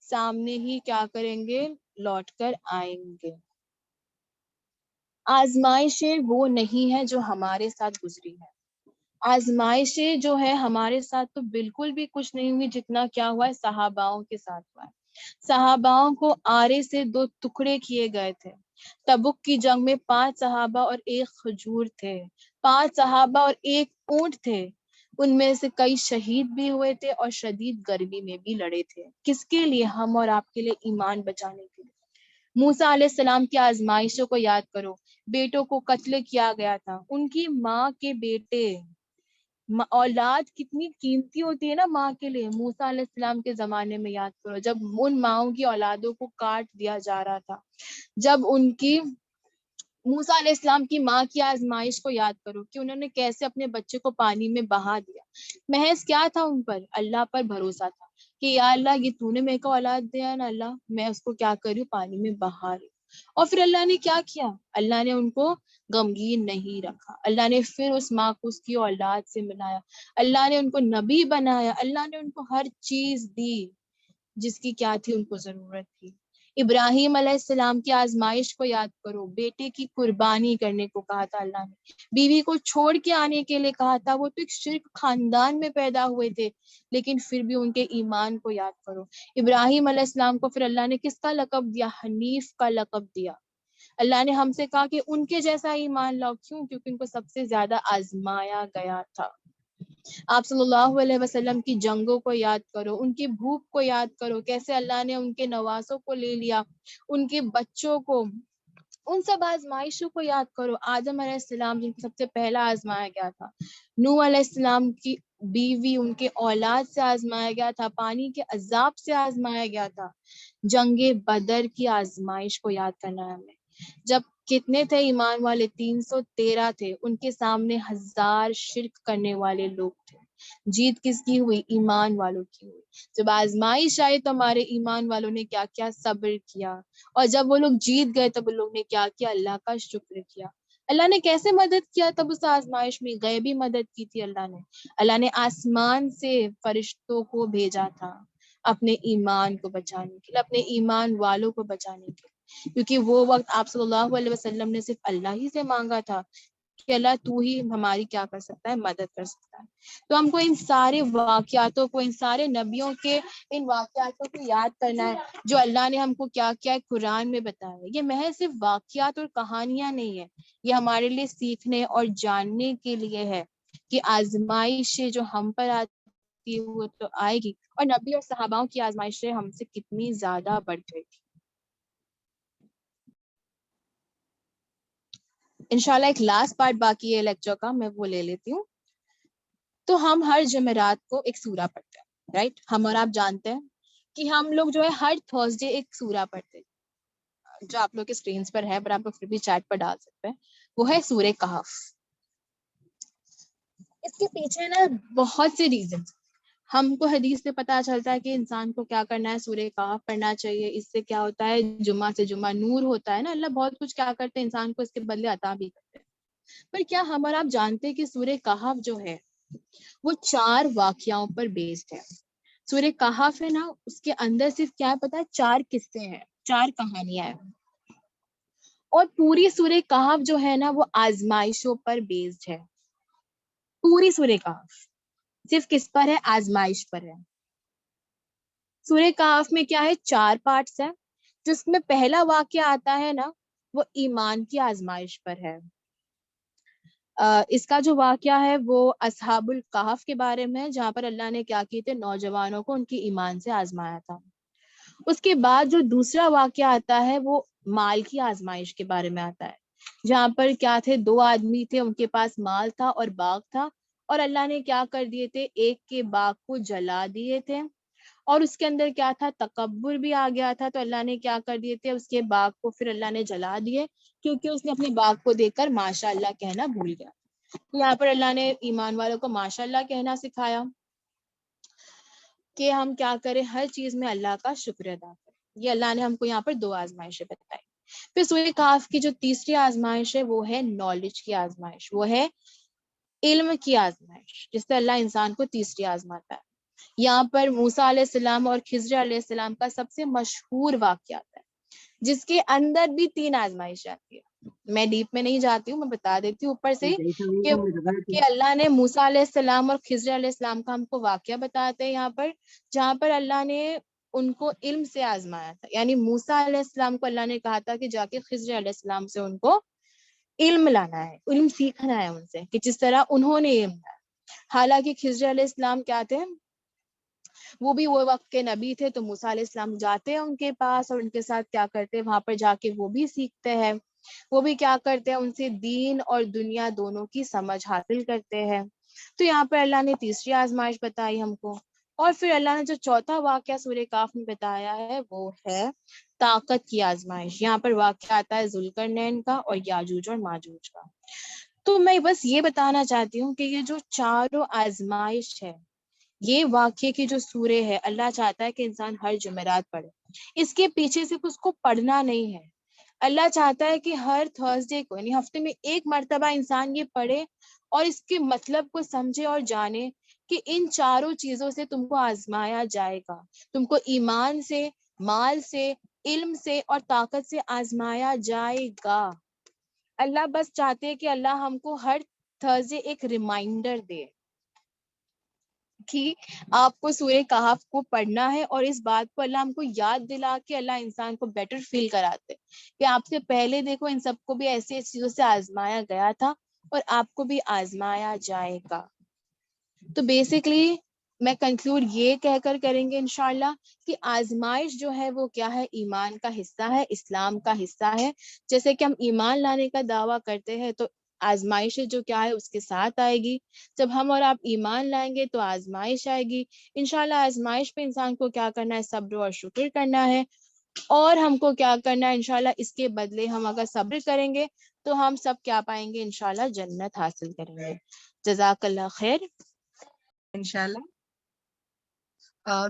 سامنے ہی کیا کریں گے؟ لوٹ کر آئیں گے۔ آزمائشیں وہ نہیں ہے جو ہمارے ساتھ گزری ہے، آزمائشیں جو ہے ہمارے ساتھ تو بالکل بھی کچھ نہیں ہوئی جتنا کیا ہوا ہے صحاباؤں کے ساتھ ہوا ہے۔ صحاباؤں کو آرے سے 2 ٹکڑے کیے گئے تھے۔ تبوک کی جنگ میں 5 صحابہ اور 1 کھجور تھے، 5 صحابہ اور 1 اونٹ تھے، ان میں سے کئی شہید بھی ہوئے تھے اور شدید گرمی میں بھی لڑے تھے۔ کس کے لیے؟ ہم اور آپ کے لیے، ایمان بچانے کے لیے۔ موسیٰ علیہ السلام کی آزمائشوں کو یاد کرو، بیٹوں کو قتل کیا گیا تھا، ان کی ماں کے بیٹے، اولاد کتنی قیمتی ہوتی ہے نا ماں کے لیے۔ موسیٰ علیہ السلام کے زمانے میں یاد کرو جب ان ماؤں کی اولادوں کو کاٹ دیا جا رہا تھا، جب ان کی موسیٰ علیہ السلام کی ماں کی آزمائش کو یاد کرو کہ انہوں نے کیسے اپنے بچے کو پانی میں بہا دیا۔ محض کیا تھا ان پر؟ اللہ پر بھروسہ تھا کہ یا اللہ یہ تو نے میرے کو اولاد دیا نا اللہ، میں اس کو کیا کر رہی ہوں؟ پانی میں بہا رہی ہوں۔ اور پھر اللہ نے کیا کیا؟ اللہ نے ان کو غمگین نہیں رکھا، اللہ نے پھر اس ماں کو اس کی اولاد سے ملایا، اللہ نے ان کو نبی بنایا، اللہ نے ان کو ہر چیز دی جس کی کیا تھی؟ ان کو ضرورت تھی۔ ابراہیم علیہ السلام کی آزمائش کو یاد کرو، بیٹے کی قربانی کرنے کو کہا تھا اللہ نے، بیوی کو چھوڑ کے آنے کے لیے کہا تھا، وہ تو ایک شرک خاندان میں پیدا ہوئے تھے لیکن پھر بھی ان کے ایمان کو یاد کرو۔ ابراہیم علیہ السلام کو پھر اللہ نے کس کا لقب دیا؟ حنیف کا لقب دیا۔ اللہ نے ہم سے کہا کہ ان کے جیسا ایمان لاؤ، کیوں؟ کیونکہ ان کو سب سے زیادہ آزمایا گیا تھا۔ آپ صلی اللہ علیہ وسلم کی جنگوں کو یاد کرو، ان کی بھوک کو یاد کرو، کیسے اللہ نے ان کے نواسوں کو لے لیا، ان کے بچوں کو، ان سب آزمائشوں کو یاد کرو. آدم علیہ السلام جن کو سب سے پہلا آزمایا گیا تھا, نوح علیہ السلام کی بیوی ان کے اولاد سے آزمایا گیا تھا, پانی کے عذاب سے آزمایا گیا تھا, جنگ بدر کی آزمائش کو یاد کرنا ہے ہمیں. جب کتنے تھے ایمان والے؟ 313 تھے. ان کے سامنے 1000 شرک کرنے والے لوگ تھے. جیت کس کی ہوئی؟ ایمان والوں کی ہوئی. جب آزمائش آئی تو ہمارے ایمان والوں نے کیا کیا؟ صبر کیا. اور جب وہ لوگ جیت گئے تب لوگ نے کیا کیا؟ اللہ کا شکر کیا. اللہ نے کیسے مدد کیا تب اس آزمائش میں؟ غیبی مدد کی تھی اللہ نے. اللہ نے آسمان سے فرشتوں کو بھیجا تھا اپنے ایمان کو بچانے کے لیے, اپنے ایمان والوں کو بچانے کے لیے, کیونکہ وہ وقت آپ صلی اللہ علیہ وسلم نے صرف اللہ ہی سے مانگا تھا کہ اللہ تو ہی ہماری کیا کر سکتا ہے؟ مدد کر سکتا ہے. تو ہم کو ان سارے واقعاتوں کو, ان سارے نبیوں کے ان واقعاتوں کو یاد کرنا ہے جو اللہ نے ہم کو کیا کیا قرآن میں بتایا ہے. یہ محض صرف واقعات اور کہانیاں نہیں ہے, یہ ہمارے لیے سیکھنے اور جاننے کے لیے ہے کہ آزمائشیں جو ہم پر آتی وہ تو آئے گی, اور نبی اور صحاباؤں کی آزمائشیں ہم سے کتنی زیادہ بڑھ گئی تھی. انشاءاللہ ایک لاسٹ پارٹ باقی ہے لیکچر کا, میں وہ لے لیتی ہوں. تو ہم ہر جمعرات کو ایک سورہ پڑھتے ہیں, رائٹ؟ ہم اور آپ جانتے ہیں کہ ہم لوگ جو ہے ہر تھرسڈے ایک سورہ پڑھتے ہیں, جو آپ لوگ کے اسکرینس پر ہے, پر آپ لوگ پھر بھی چیٹ پر ڈال سکتے ہیں. وہ ہے سورہ کہف. اس کے پیچھے نا بہت سے ریزنس. ہم کو حدیث سے پتہ چلتا ہے کہ انسان کو کیا کرنا ہے, سورہ کہف پڑھنا چاہیے. اس سے کیا ہوتا ہے؟ جمعہ سے جمعہ نور ہوتا ہے نا. اللہ بہت کچھ کیا کرتے ہیں انسان کو اس کے بدلے عطا بھی کرتے ہیں. پر کیا ہم اور آپ جانتے ہیں کہ سورہ کہف جو ہے وہ 4 واقعوں پر بیسڈ ہے. سورہ کہف ہے نا, اس کے اندر صرف کیا پتا ہے؟ 4 قصے ہیں, 4 کہانیاں ہیں. اور پوری سورہ کہف جو ہے نا وہ آزمائشوں پر بیسڈ ہے. پوری سورہ کہف صرف کس پر ہے؟ آزمائش پر ہے. سورہ کہف میں کیا ہے؟ 4 پارٹس ہیں. جس میں پہلا واقعہ آتا ہے نا وہ ایمان کی آزمائش پر ہے. اس کا جو واقعہ ہے وہ اصحاب الکہف کے بارے میں, جہاں پر اللہ نے کیا کیے تھے؟ نوجوانوں کو ان کی ایمان سے آزمایا تھا. اس کے بعد جو دوسرا واقعہ آتا ہے وہ مال کی آزمائش کے بارے میں آتا ہے, جہاں پر کیا تھے؟ 2 آدمی تھے, ان کے پاس مال تھا اور باغ تھا, اور اللہ نے کیا کر دیے تھے؟ ایک کے باغ کو جلا دیے تھے, اور اس کے اندر کیا تھا؟ تکبر بھی آ گیا تھا. تو اللہ نے کیا کر دیے تھے؟ اس کے باغ کو پھر اللہ نے جلا دیے, کیونکہ اس نے اپنے باغ کو دیکھ کر ماشاء اللہ کہنا بھول گیا. یہاں پر اللہ نے ایمان والوں کو ماشاء اللہ کہنا سکھایا کہ ہم کیا کریں؟ ہر چیز میں اللہ کا شکر ادا کریں. یہ اللہ نے ہم کو یہاں پر 2 آزمائشیں بتائی. پھر سورہ کہف کی جو تیسری آزمائش ہے وہ ہے نالج کی آزمائش, وہ ہے علم کی آزمائش, جس سے اللہ انسان کو تیسری آزماتا ہے. یہاں پر موسیٰ علیہ السلام اور خضر علیہ السلام کا سب سے مشہور واقعہ ہے, جس کے اندر بھی 3 آزمائش آتی ہے. میں ڈیپ میں نہیں جاتی ہوں, میں بتا دیتی ہوں اوپر سے کہ اللہ نے موسیٰ علیہ السلام اور خضر علیہ السلام کا ہم کو واقعہ بتاتے ہیں یہاں پر, جہاں پر اللہ نے ان کو علم سے آزمایا تھا. یعنی موسیٰ علیہ السلام کو اللہ نے کہا تھا کہ جا کے خضر علیہ السلام سے ان کو علم لانا ہے, علم سیکھنا ہے ان سے, کہ جس طرح انہوں نے علم لایا. حالانکہ خضر علیہ السلام کیا تھے؟ وہ بھی وہ وقت کے نبی تھے. تو موسیٰ علیہ السلام جاتے ہیں ان کے پاس, اور ان کے ساتھ کیا کرتے ہیں؟ وہاں پر جا کے وہ بھی سیکھتے ہیں, وہ بھی کیا کرتے ہیں؟ ان سے دین اور دنیا دونوں کی سمجھ حاصل کرتے ہیں. تو یہاں پر اللہ نے تیسری آزمائش بتائی ہم کو. اور پھر اللہ نے جو چوتھا واقعہ سورہ کہف میں بتایا ہے وہ ہے طاقت کی آزمائش. یہاں پر واقعہ آتا ہے ذوالقرنین کا اور یاجوج اور ماجوج کا. تو میں بس یہ بتانا چاہتی ہوں کہ یہ جو چاروں آزمائش ہے, یہ واقعے کی جو سورہ ہے, اللہ چاہتا ہے کہ انسان ہر جمعرات پڑھے. اس کے پیچھے صرف اس کو پڑھنا نہیں ہے, اللہ چاہتا ہے کہ ہر تھرسڈے کو, یعنی ہفتے میں 1 مرتبہ انسان یہ پڑھے اور اس کے مطلب کو سمجھے اور جانے کہ ان چاروں چیزوں سے تم کو آزمایا جائے گا. تم کو ایمان سے, مال سے, علم سے اور طاقت سے آزمایا جائے گا. اللہ بس چاہتے ہیں کہ اللہ ہم کو ہر تھرسڈے ایک ریمائنڈر دے کہ آپ کو سورہ کہف کو پڑھنا ہے, اور اس بات کو اللہ ہم کو یاد دلا کے اللہ انسان کو بیٹر فیل کراتے کہ آپ سے پہلے دیکھو ان سب کو بھی ایسی چیزوں سے آزمایا گیا تھا اور آپ کو بھی آزمایا جائے گا. تو بیسکلی میں کنکلوڈ یہ کہہ کر کریں گے انشاءاللہ کہ آزمائش جو ہے وہ کیا ہے، ایمان کا حصہ ہے، اسلام کا حصہ ہے. جیسے کہ ہم ایمان لانے کا دعویٰ کرتے ہیں تو آزمائشیں جو کیا ہے اس کے ساتھ آئے گی. جب ہم اور آپ ایمان لائیں گے تو آزمائش آئے گی. انشاءاللہ آزمائش پہ انسان کو کیا کرنا ہے، صبر اور شکر کرنا ہے. اور ہم کو کیا کرنا ہے انشاءاللہ، اس کے بدلے ہم اگر صبر کریں گے تو ہم سب کیا پائیں گے، انشاءاللہ جنت حاصل کریں گے. جزاک اللہ خیر. انشاءاللہ.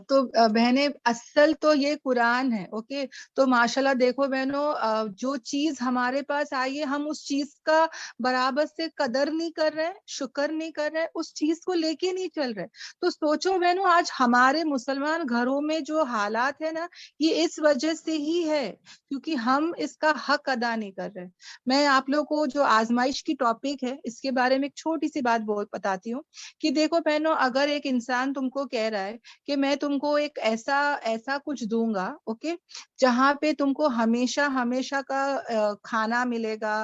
تو بہنیں اصل تو یہ قرآن ہے. اوکے، تو ماشاءاللہ دیکھو بہنوں، جو چیز ہمارے پاس آئی ہے ہم اس چیز کا برابر سے قدر نہیں کر رہے، شکر نہیں کر رہے، اس چیز کو لے کے نہیں چل رہے. تو سوچو بہنوں، آج ہمارے مسلمان گھروں میں جو حالات ہے نا، یہ اس وجہ سے ہی ہے کیونکہ ہم اس کا حق ادا نہیں کر رہے. میں آپ لوگ کو جو آزمائش کی ٹاپک ہے اس کے بارے میں ایک چھوٹی سی بات بتاتی ہوں کہ دیکھو بہنوں، اگر ایک انسان تم کو کہہ رہا ہے کہ میں تم کو ایک ایسا کچھ دوں گا، اوکے، جہاں پہ تم کو ہمیشہ ہمیشہ کا کھانا ملے گا،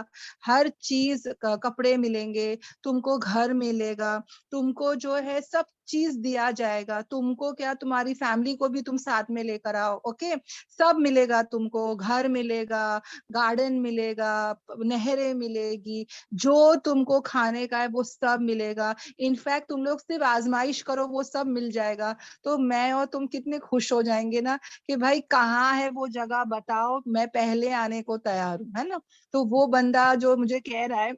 ہر چیز کپڑے ملیں گے، تم کو گھر ملے گا، تم کو جو ہے سب چیز دیا جائے گا، تم کو کیا تمہاری فیملی کو بھی تم ساتھ میں لے کر آؤ، اوکے، سب ملے گا، تم کو گھر ملے گا، گارڈن ملے گا، نہریں ملے گی، جو تم کو کھانے کا ہے وہ سب ملے گا. انفیکٹ تم لوگ صرف آزمائش کرو وہ سب مل جائے گا. تو میں اور تم کتنے خوش ہو جائیں گے نا کہ بھائی کہاں ہے وہ جگہ بتاؤ، میں پہلے آنے کو تیار ہوں، ہے نا. تو وہ بندہ جو مجھے کہہ رہا ہے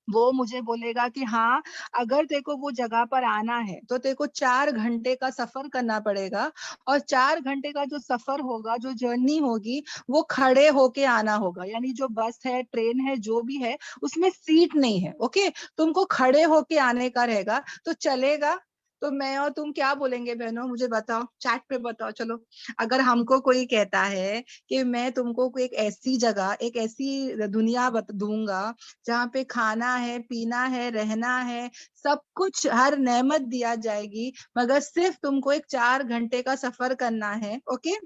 وہ مجھے بولے گا کہ ہاں اگر تیرے کو وہ جگہ پر آنا ہے تو تیرے کو 4 گھنٹے کا سفر کرنا پڑے گا، اور 4 گھنٹے کا جو سفر ہوگا، جو جرنی ہوگی، وہ کھڑے ہو کے آنا ہوگا. یعنی جو بس ہے، ٹرین ہے، جو بھی ہے اس میں سیٹ نہیں ہے، اوکے، تم کو کھڑے ہو کے آنے کا رہے گا. تو چلے گا. تو میں اور تم کیا بولیں گے بہنوں، مجھے بتاؤ، چیٹ پہ بتاؤ. چلو اگر ہم کو کوئی کہتا ہے کہ میں تم کو ایک ایسی جگہ، ایک ایسی دنیا دوں گا جہاں پہ کھانا ہے، پینا ہے، رہنا ہے، سب کچھ، ہر نعمت دیا جائے گی، مگر صرف تم کو ایک 4 گھنٹے کا سفر کرنا ہے، اوکے،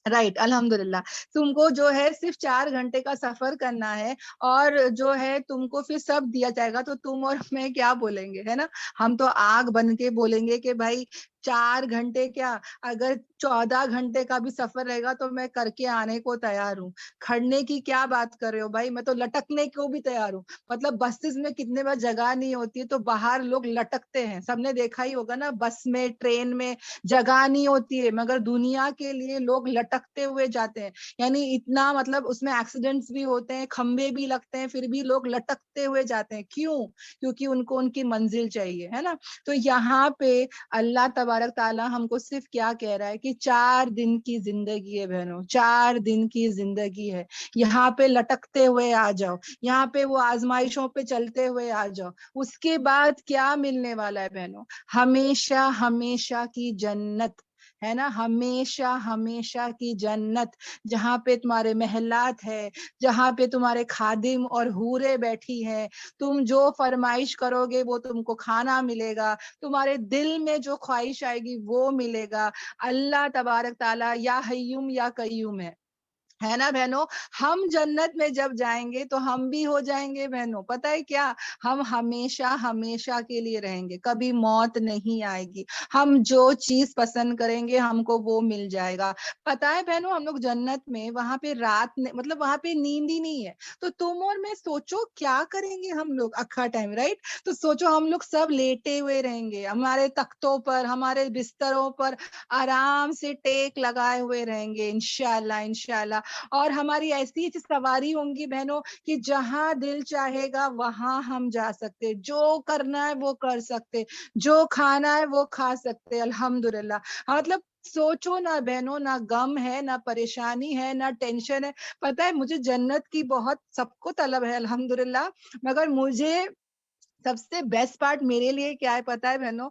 رائٹ، الحمدللہ، تم کو جو ہے صرف 4 گھنٹے کا سفر کرنا ہے، اور جو ہے تم کو پھر سب دیا جائے گا. تو تم اور میں کیا بولیں گے، ہے نا؟ ہم تو آگ بن کے بولیں گے کہ بھائی 4 گھنٹے کیا، اگر 14 گھنٹے کا بھی سفر رہے گا تو میں کر کے آنے کو تیار ہوں. کھڑنے کی کیا بات کر رہے ہو بھائی، میں تو لٹکنے کو بھی تیار ہوں. مطلب بسز میں کتنے بار جگہ نہیں ہوتی ہے تو باہر لوگ لٹکتے ہیں، سب نے دیکھا ہی ہوگا نا، بس میں، ٹرین میں جگہ نہیں ہوتی ہے، مگر دنیا کے لیے لوگ لٹکتے ہوئے جاتے ہیں. یعنی اتنا، مطلب اس میں ایکسیڈنٹس بھی ہوتے ہیں، کھمبے بھی لگتے ہیں، پھر بھی لوگ لٹکتے ہوئے جاتے ہیں. کیوں؟ کیونکہ ان کو ان کی منزل چاہیے، ہے نا. تو یہاں پہ اللہ تبارک تعالیٰ ہم کو صرف کیا کہہ رہا ہے کہ 4 دن کی زندگی ہے بہنوں، 4 دن کی زندگی ہے. یہاں پہ لٹکتے ہوئے آ جاؤ، یہاں پہ وہ آزمائشوں پہ چلتے ہوئے آ جاؤ. اس کے بعد کیا ملنے والا ہے بہنوں؟ ہمیشہ ہمیشہ کی جنت، ہے نا، ہمیشہ ہمیشہ کی جنت، جہاں پہ تمہارے محلات ہے، جہاں پہ تمہارے خادم اور حوریں بیٹھی ہیں. تم جو فرمائش کرو گے وہ تم کو کھانا ملے گا، تمہارے دل میں جو خواہش آئے گی وہ ملے گا. اللہ تبارک تعالیٰ یا حیوم یا قیوم ہے نا بہنوں. ہم جنت میں جب جائیں گے تو ہم بھی ہو جائیں گے بہنوں، پتہ ہے کیا، ہم ہمیشہ ہمیشہ کے لیے رہیں گے، کبھی موت نہیں آئے گی. ہم جو چیز پسند کریں گے ہم کو وہ مل جائے گا. پتہ ہے بہنوں، ہم لوگ جنت میں وہاں پہ مطلب وہاں پہ نیند ہی نہیں ہے. تو تم اور میں سوچو کیا کریں گے ہم لوگ اکھا ٹائم، رائٹ. تو سوچو ہم لوگ سب لیٹے ہوئے رہیں گے، ہمارے تختوں پر، ہمارے بستروں پر آرام سے ٹیک لگائے ہوئے رہیں گے، انشاءاللہ انشاءاللہ. اور ہماری ایسی سواری ہوں گی بہنوں کہ جہاں دل چاہے گا وہاں ہم جا سکتے، جو کرنا ہے وہ کر سکتے، جو کھانا ہے وہ کھا سکتے، الحمدللہ. مطلب سوچو نہ بہنوں، نہ غم ہے، نہ پریشانی ہے، نہ ٹینشن ہے. پتہ ہے مجھے جنت کی بہت، سب کو طلب ہے الحمدللہ، مگر مجھے سب سے بیسٹ پارٹ میرے لیے کیا ہے پتہ ہے بہنوں،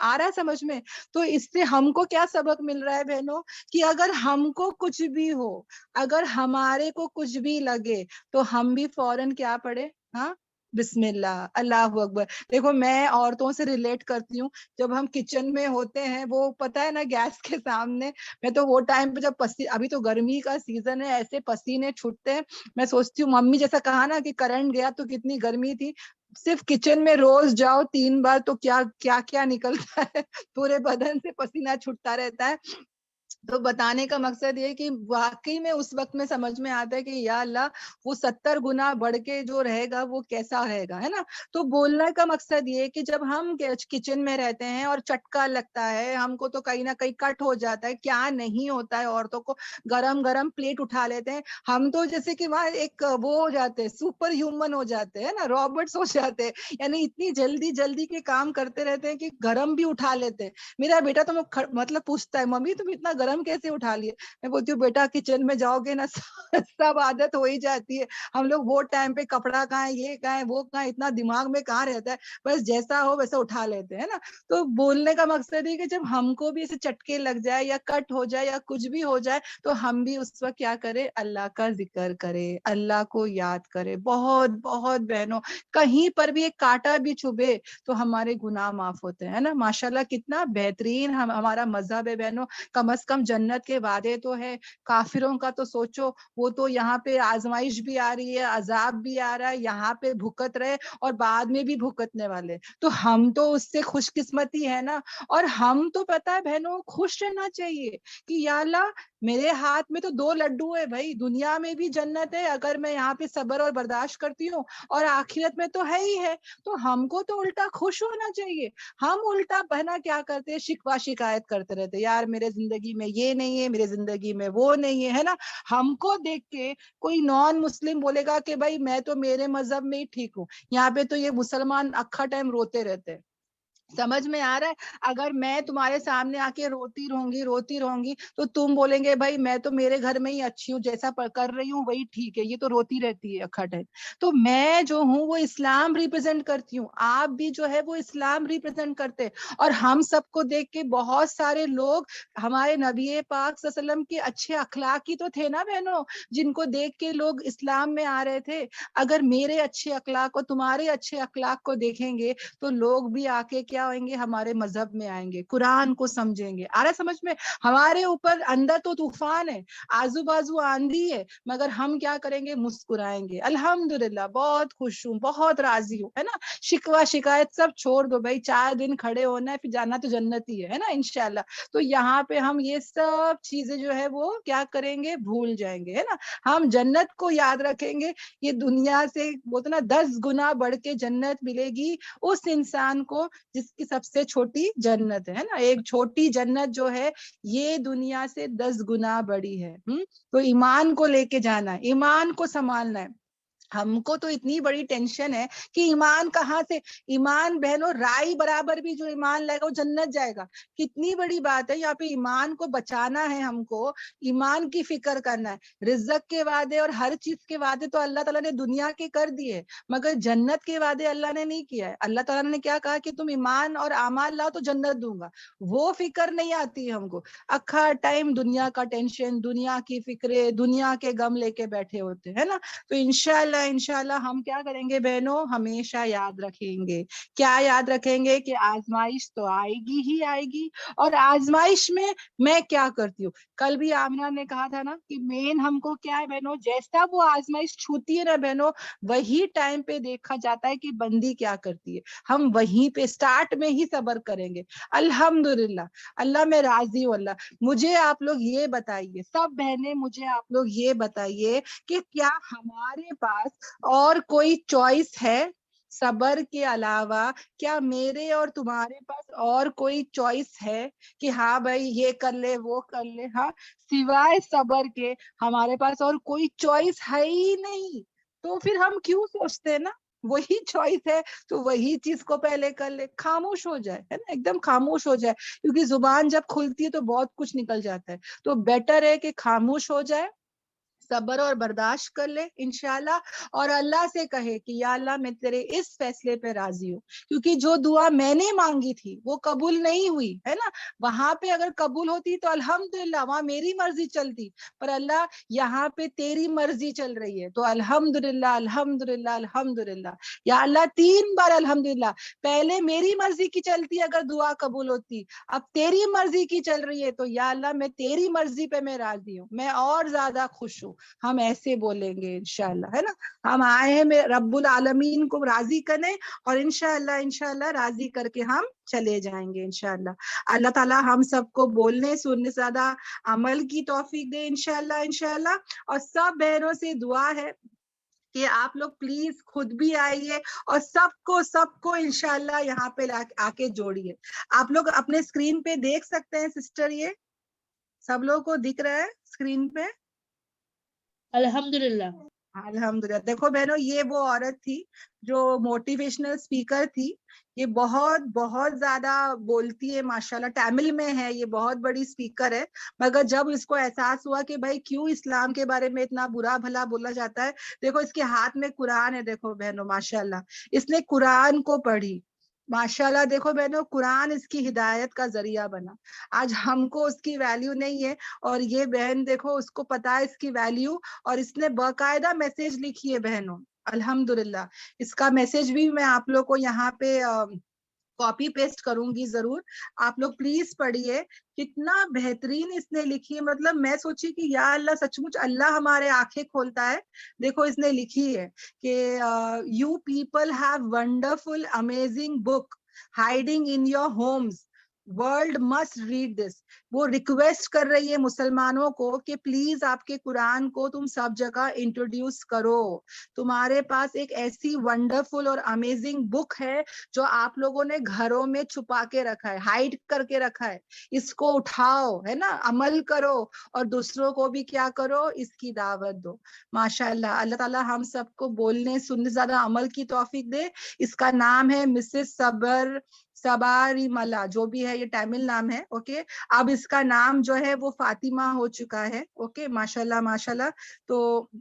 آ رہا ہے سمجھ میں؟ تو اس سے ہم کو کیا سبق مل رہا ہے بہنوں کہ اگر ہم کو کچھ بھی ہو، اگر ہمارے کو کچھ بھی لگے تو ہم بھی فوراً کیا پڑھے؟ ہاں، بسم اللہ، اللہ اکبر۔ دیکھو میں عورتوں سے ریلیٹ کرتی ہوں، جب ہم کچن میں ہوتے ہیں، وہ پتہ ہے نا گیس کے سامنے، میں تو وہ ٹائم پہ جب ابھی تو گرمی کا سیزن ہے، ایسے پسینے چھوٹتے ہیں، میں سوچتی ہوں ممی جیسا کہا نا کہ کرنٹ گیا تو کتنی گرمی تھی، صرف کچن میں روز جاؤ 3 بار تو کیا کیا کیا نکلتا ہے، پورے بدن سے پسینہ چھٹتا رہتا ہے۔ تو بتانے کا مقصد یہ کہ واقعی میں اس وقت میں سمجھ میں آتا ہے کہ یا اللہ وہ 70 گنا بڑھ کے جو رہے گا وہ کیسا رہے گا، ہے نا۔ تو بولنے کا مقصد یہ کہ جب ہم کچن میں رہتے ہیں اور چٹکا لگتا ہے ہم کو، تو کہیں نہ کہیں کٹ ہو جاتا ہے، کیا نہیں ہوتا ہے عورتوں کو، گرم گرم پلیٹ اٹھا لیتے ہیں ہم، تو جیسے کہ وہاں ایک وہ ہو جاتے ہیں، سپر ہیومن ہو جاتے ہیں نا، روبوٹس ہو جاتے ہیں، یعنی اتنی جلدی جلدی کے کام کرتے رہتے ہیں کہ گرم بھی اٹھا لیتے ہیں۔ میرا بیٹا تو مطلب پوچھتا ہے ممی تم اتنا گرم کیسے اٹھا لیے؟ میں بولتی ہوں بیٹا کچن میں جاؤ گے نا سب عادت ہو ہی جاتی ہے، ہم لوگ وہ ٹائم پہ کپڑا کہاں ہے، یہ کہاں ہے، وہ کہاں ہے، اتنا دماغ میں کہاں رہتا ہے، بس جیسا ہو ویسا اٹھا لیتے ہیں نا۔ تو بولنے کا مقصد ہے کہ جب ہم کو بھی ایسے چٹکے لگ جائے یا کٹ ہو جائے یا کچھ بھی ہو جائے تو ہم بھی اس وقت کیا کرے، اللہ کا ذکر کرے، اللہ کو یاد کرے، بہت بہت بہنوں، کہیں پر بھی ایک کانٹا بھی چبھے تو ہمارے گناہ معاف ہوتے ہیں نا۔ ماشاءاللہ کتنا بہترین ہمارا مذہب ہے بہنوں، کم از کم جنت کے وعدے تو ہے، کافروں کا تو سوچو، وہ تو یہاں پہ آزمائش بھی آ رہی ہے، عذاب بھی آ رہا ہے، یہاں پہ بھکت رہے اور بعد میں بھی بھکتنے والے، تو ہم تو اس سے خوش قسمتی ہے نا۔ اور ہم تو پتہ ہے بہنوں خوش رہنا چاہیے کہ یا اللہ میرے ہاتھ میں تو 2 لڈو ہے بھائی، دنیا میں بھی جنت ہے اگر میں یہاں پہ صبر اور برداشت کرتی ہوں، اور آخرت میں تو ہے ہی ہے، تو ہم کو تو الٹا خوش ہونا چاہیے۔ ہم الٹا بہنا کیا کرتے ہیں، شکوہ شکایت کرتے رہتے، یار میرے زندگی میں یہ نہیں ہے، میرے زندگی میں وہ نہیں ہے نا۔ ہم کو دیکھ کے کوئی نان مسلم بولے گا کہ بھائی میں تو میرے مذہب میں ہی ٹھیک ہوں، یہاں پہ تو یہ مسلمان اکھا ٹائم روتے رہتے ہیں۔ سمجھ میں آ رہا ہے؟ اگر میں تمہارے سامنے آ کے روتی رہوں گی تو تم بولیں گے بھائی میں تو میرے گھر میں ہی اچھی ہوں، جیسا کر رہی ہوں وہی ٹھیک ہے، یہ تو روتی رہتی ہے اکھا ٹائم۔ تو میں جو ہوں وہ اسلام ریپرزینٹ کرتی ہوں، آپ بھی جو ہے وہ اسلام ریپرزینٹ کرتے، اور ہم سب کو دیکھ کے بہت سارے لوگ ہمارے نبی پاک صلی اللہ علیہ وسلم کے اچھے اخلاق ہی تو تھے نا بہنوں، جن کو دیکھ کے لوگ اسلام میں آ رہے تھے۔ اگر میرے اچھے اخلاق اور تمہارے اچھے اخلاق کو دیکھیں گے تو لوگ بھی آ کے کیا ہوئیں گے، ہمارے مذہب میں آئیں گے، قرآن کو سمجھیں گے۔ آ رہا سمجھ میں؟ ہمارے اوپر اندر تو طوفان ہے، آزو بازو آندھی ہے، مگر ہم کیا کریں گے، مسکرائیں گے، الحمدللہ بہت خوش ہوں، بہت راضی ہوں، ہے نا۔ شکوہ شکایت سب چھوڑ دو بھائی، 4 دن کھڑے ہونا ہے، پھر جانا تو جنت ہی ہے نا انشاءاللہ۔ تو یہاں پہ ہم یہ سب چیزیں جو ہے وہ کیا کریں گے، بھول جائیں گے، ہے نا۔ ہم جنت کو یاد رکھیں گے، یہ دنیا سے بولتے نا 10 گنا بڑھ کے جنت ملے گی اس انسان کو جس کی سب سے چھوٹی جنت ہے نا۔ ایک چھوٹی جنت جو ہے یہ دنیا سے 10 گنا بڑی ہے۔ تو ایمان کو لے کے جانا ہے، ایمان کو سنبھالنا ہے۔ ہم کو تو اتنی بڑی ٹینشن ہے کہ ایمان کہاں سے، ایمان بہنوں رائی برابر بھی جو ایمان لائے گا وہ جنت جائے گا، کتنی بڑی بات ہے۔ یہاں پہ ایمان کو بچانا ہے، ہم کو ایمان کی فکر کرنا ہے۔ رزق کے وعدے اور ہر چیز کے وعدے تو اللہ تعالیٰ نے دنیا کے کر دیے، مگر جنت کے وعدے اللہ نے نہیں کیا ہے۔ اللہ تعالیٰ نے کیا کہا کہ تم ایمان اور اعمال لاؤ تو جنت دوں گا، وہ فکر نہیں آتی ہم کو۔ اکھا ٹائم دنیا کا ٹینشن، دنیا کی فکرے، دنیا کے غم لے کے بیٹھے ہوتے ہیں نا۔ تو انشاءاللہ ہم کیا کریں گے بہنوں، ہمیشہ یاد رکھیں گے، کیا یاد رکھیں گے کہ آزمائش تو آئے گی ہی آئے گی، اور آزمائش میں کیا کرتی ہوں۔ کل بھی آمنہ نے کہا تھا نا کہ مین ہم کو کیا ہے بہنوں، جیسا وہ آزمائش چھوتی ہے نا بہنوں، وہی ٹائم پہ دیکھا جاتا ہے کہ بندی کیا کرتی ہے، ہم وہیں پہ سٹارٹ میں ہی صبر کریں گے۔ الحمدللہ اللہ میں راضی ہوں۔ اللہ مجھے آپ لوگ یہ بتائیے، سب بہنیں مجھے آپ لوگ یہ بتائیے کہ کیا ہمارے پاس اور کوئی چوائس ہے صبر کے علاوہ؟ کیا میرے اور تمہارے پاس اور کوئی چوائس ہے کہ ہاں بھائی یہ کر لے وہ کر لے؟ ہاں، سوائے صبر کے ہمارے پاس اور کوئی چوائس ہے ہی نہیں، تو پھر ہم کیوں سوچتے ہیں نا، وہی چوائس ہے تو وہی چیز کو پہلے کر لے، خاموش ہو جائے، ہے نا، ایک دم خاموش ہو جائے، کیونکہ زبان جب کھلتی ہے تو بہت کچھ نکل جاتا ہے، تو بیٹر ہے کہ خاموش ہو جائے، صبر اور برداشت کر لے انشاءاللہ, اور اللہ سے کہے کہ یا اللہ میں تیرے اس فیصلے پہ راضی ہوں, کیونکہ جو دعا میں نے مانگی تھی وہ قبول نہیں ہوئی ہے نا, وہاں پہ اگر قبول ہوتی تو الحمدللہ وہاں میری مرضی چلتی, پر اللہ یہاں پہ تیری مرضی چل رہی ہے, تو الحمدللہ الحمدللہ الحمدللہ. یا اللہ 3 بار الحمدللہ, پہلے میری مرضی کی چلتی اگر دعا قبول ہوتی, اب تیری مرضی کی چل رہی ہے, تو یا اللہ میں تیری مرضی پہ میں راضی ہوں, میں اور زیادہ خوش ہوں. ہم ایسے بولیں گے انشاءاللہ, ہے نا. ہم آئے ہیں میں رب العالمین کو راضی کرنے, اور انشاءاللہ راضی کر کے ہم چلے جائیں گے انشاءاللہ. اللہ تعالیٰ ہم سب کو بولنے سننے سے زیادہ عمل کی توفیق دے انشاءاللہ. اور سب بہنوں سے دعا ہے کہ آپ لوگ پلیز خود بھی آئیے اور سب کو انشاءاللہ یہاں پہ آ کے جوڑیے. آپ لوگ اپنے اسکرین پہ دیکھ سکتے ہیں سسٹر, یہ سب لوگوں کو دکھ رہا ہے اسکرین پہ؟ الحمدللہ. الحمدللہ. دیکھو بہنوں, یہ وہ عورت تھی جو موٹیویشنل اسپیکر تھی. یہ بہت زیادہ بولتی ہے ماشاءاللہ, تامل میں ہے, یہ بہت بڑی اسپیکر ہے. مگر جب اس کو احساس ہوا کہ بھائی کیوں اسلام کے بارے میں اتنا برا بھلا بولا جاتا ہے, دیکھو اس کے ہاتھ میں قرآن ہے, دیکھو بہنوں ماشاءاللہ اس نے قرآن کو پڑھی ماشاءاللہ. دیکھو بہنوں, قرآن اس کی ہدایت کا ذریعہ بنا. آج ہم کو اس کی ویلیو نہیں ہے, اور یہ بہن دیکھو اس کو پتا ہے اس کی ویلیو, اور اس نے باقاعدہ میسج لکھی ہے بہنوں الحمدللہ. اس کا میسج بھی میں آپ لوگ کو یہاں پہ کاپی پیسٹ کروں گی ضرور, آپ لوگ پلیز پڑھیے. کتنا بہترین اس نے لکھی ہے, مطلب میں سوچی کہ یا اللہ سچ مچ اللہ ہمارے آنکھیں کھولتا ہے. دیکھو اس نے لکھی ہے کہ you people have wonderful amazing book hiding in your homes, world must read this. وہ ریکویسٹ کر رہی ہے مسلمانوں کو کہ پلیز آپ کے قرآن کو تم سب جگہ انٹروڈیوس کرو. تمہارے پاس ایک ایسی ونڈرفل اور امیزنگ بک ہے جو آپ لوگوں نے گھروں میں چھپا کے رکھا ہے, ہائیڈ کر کے رکھا ہے. اس کو اٹھاؤ, ہے نا, عمل کرو, اور دوسروں کو بھی کیا کرو, اس کی دعوت دو. ماشاءاللہ اللہ تعالیٰ ہم سب کو بولنے سننے زیادہ عمل کی توفیق دے. اس کا نام ہے مسز سباری ملا, جو بھی ہے, یہ تامل نام ہے. اوکے, اب اس کا نام جو ہے وہ فاطمہ ہو چکا ہے. اوکے, ماشاءاللہ. تو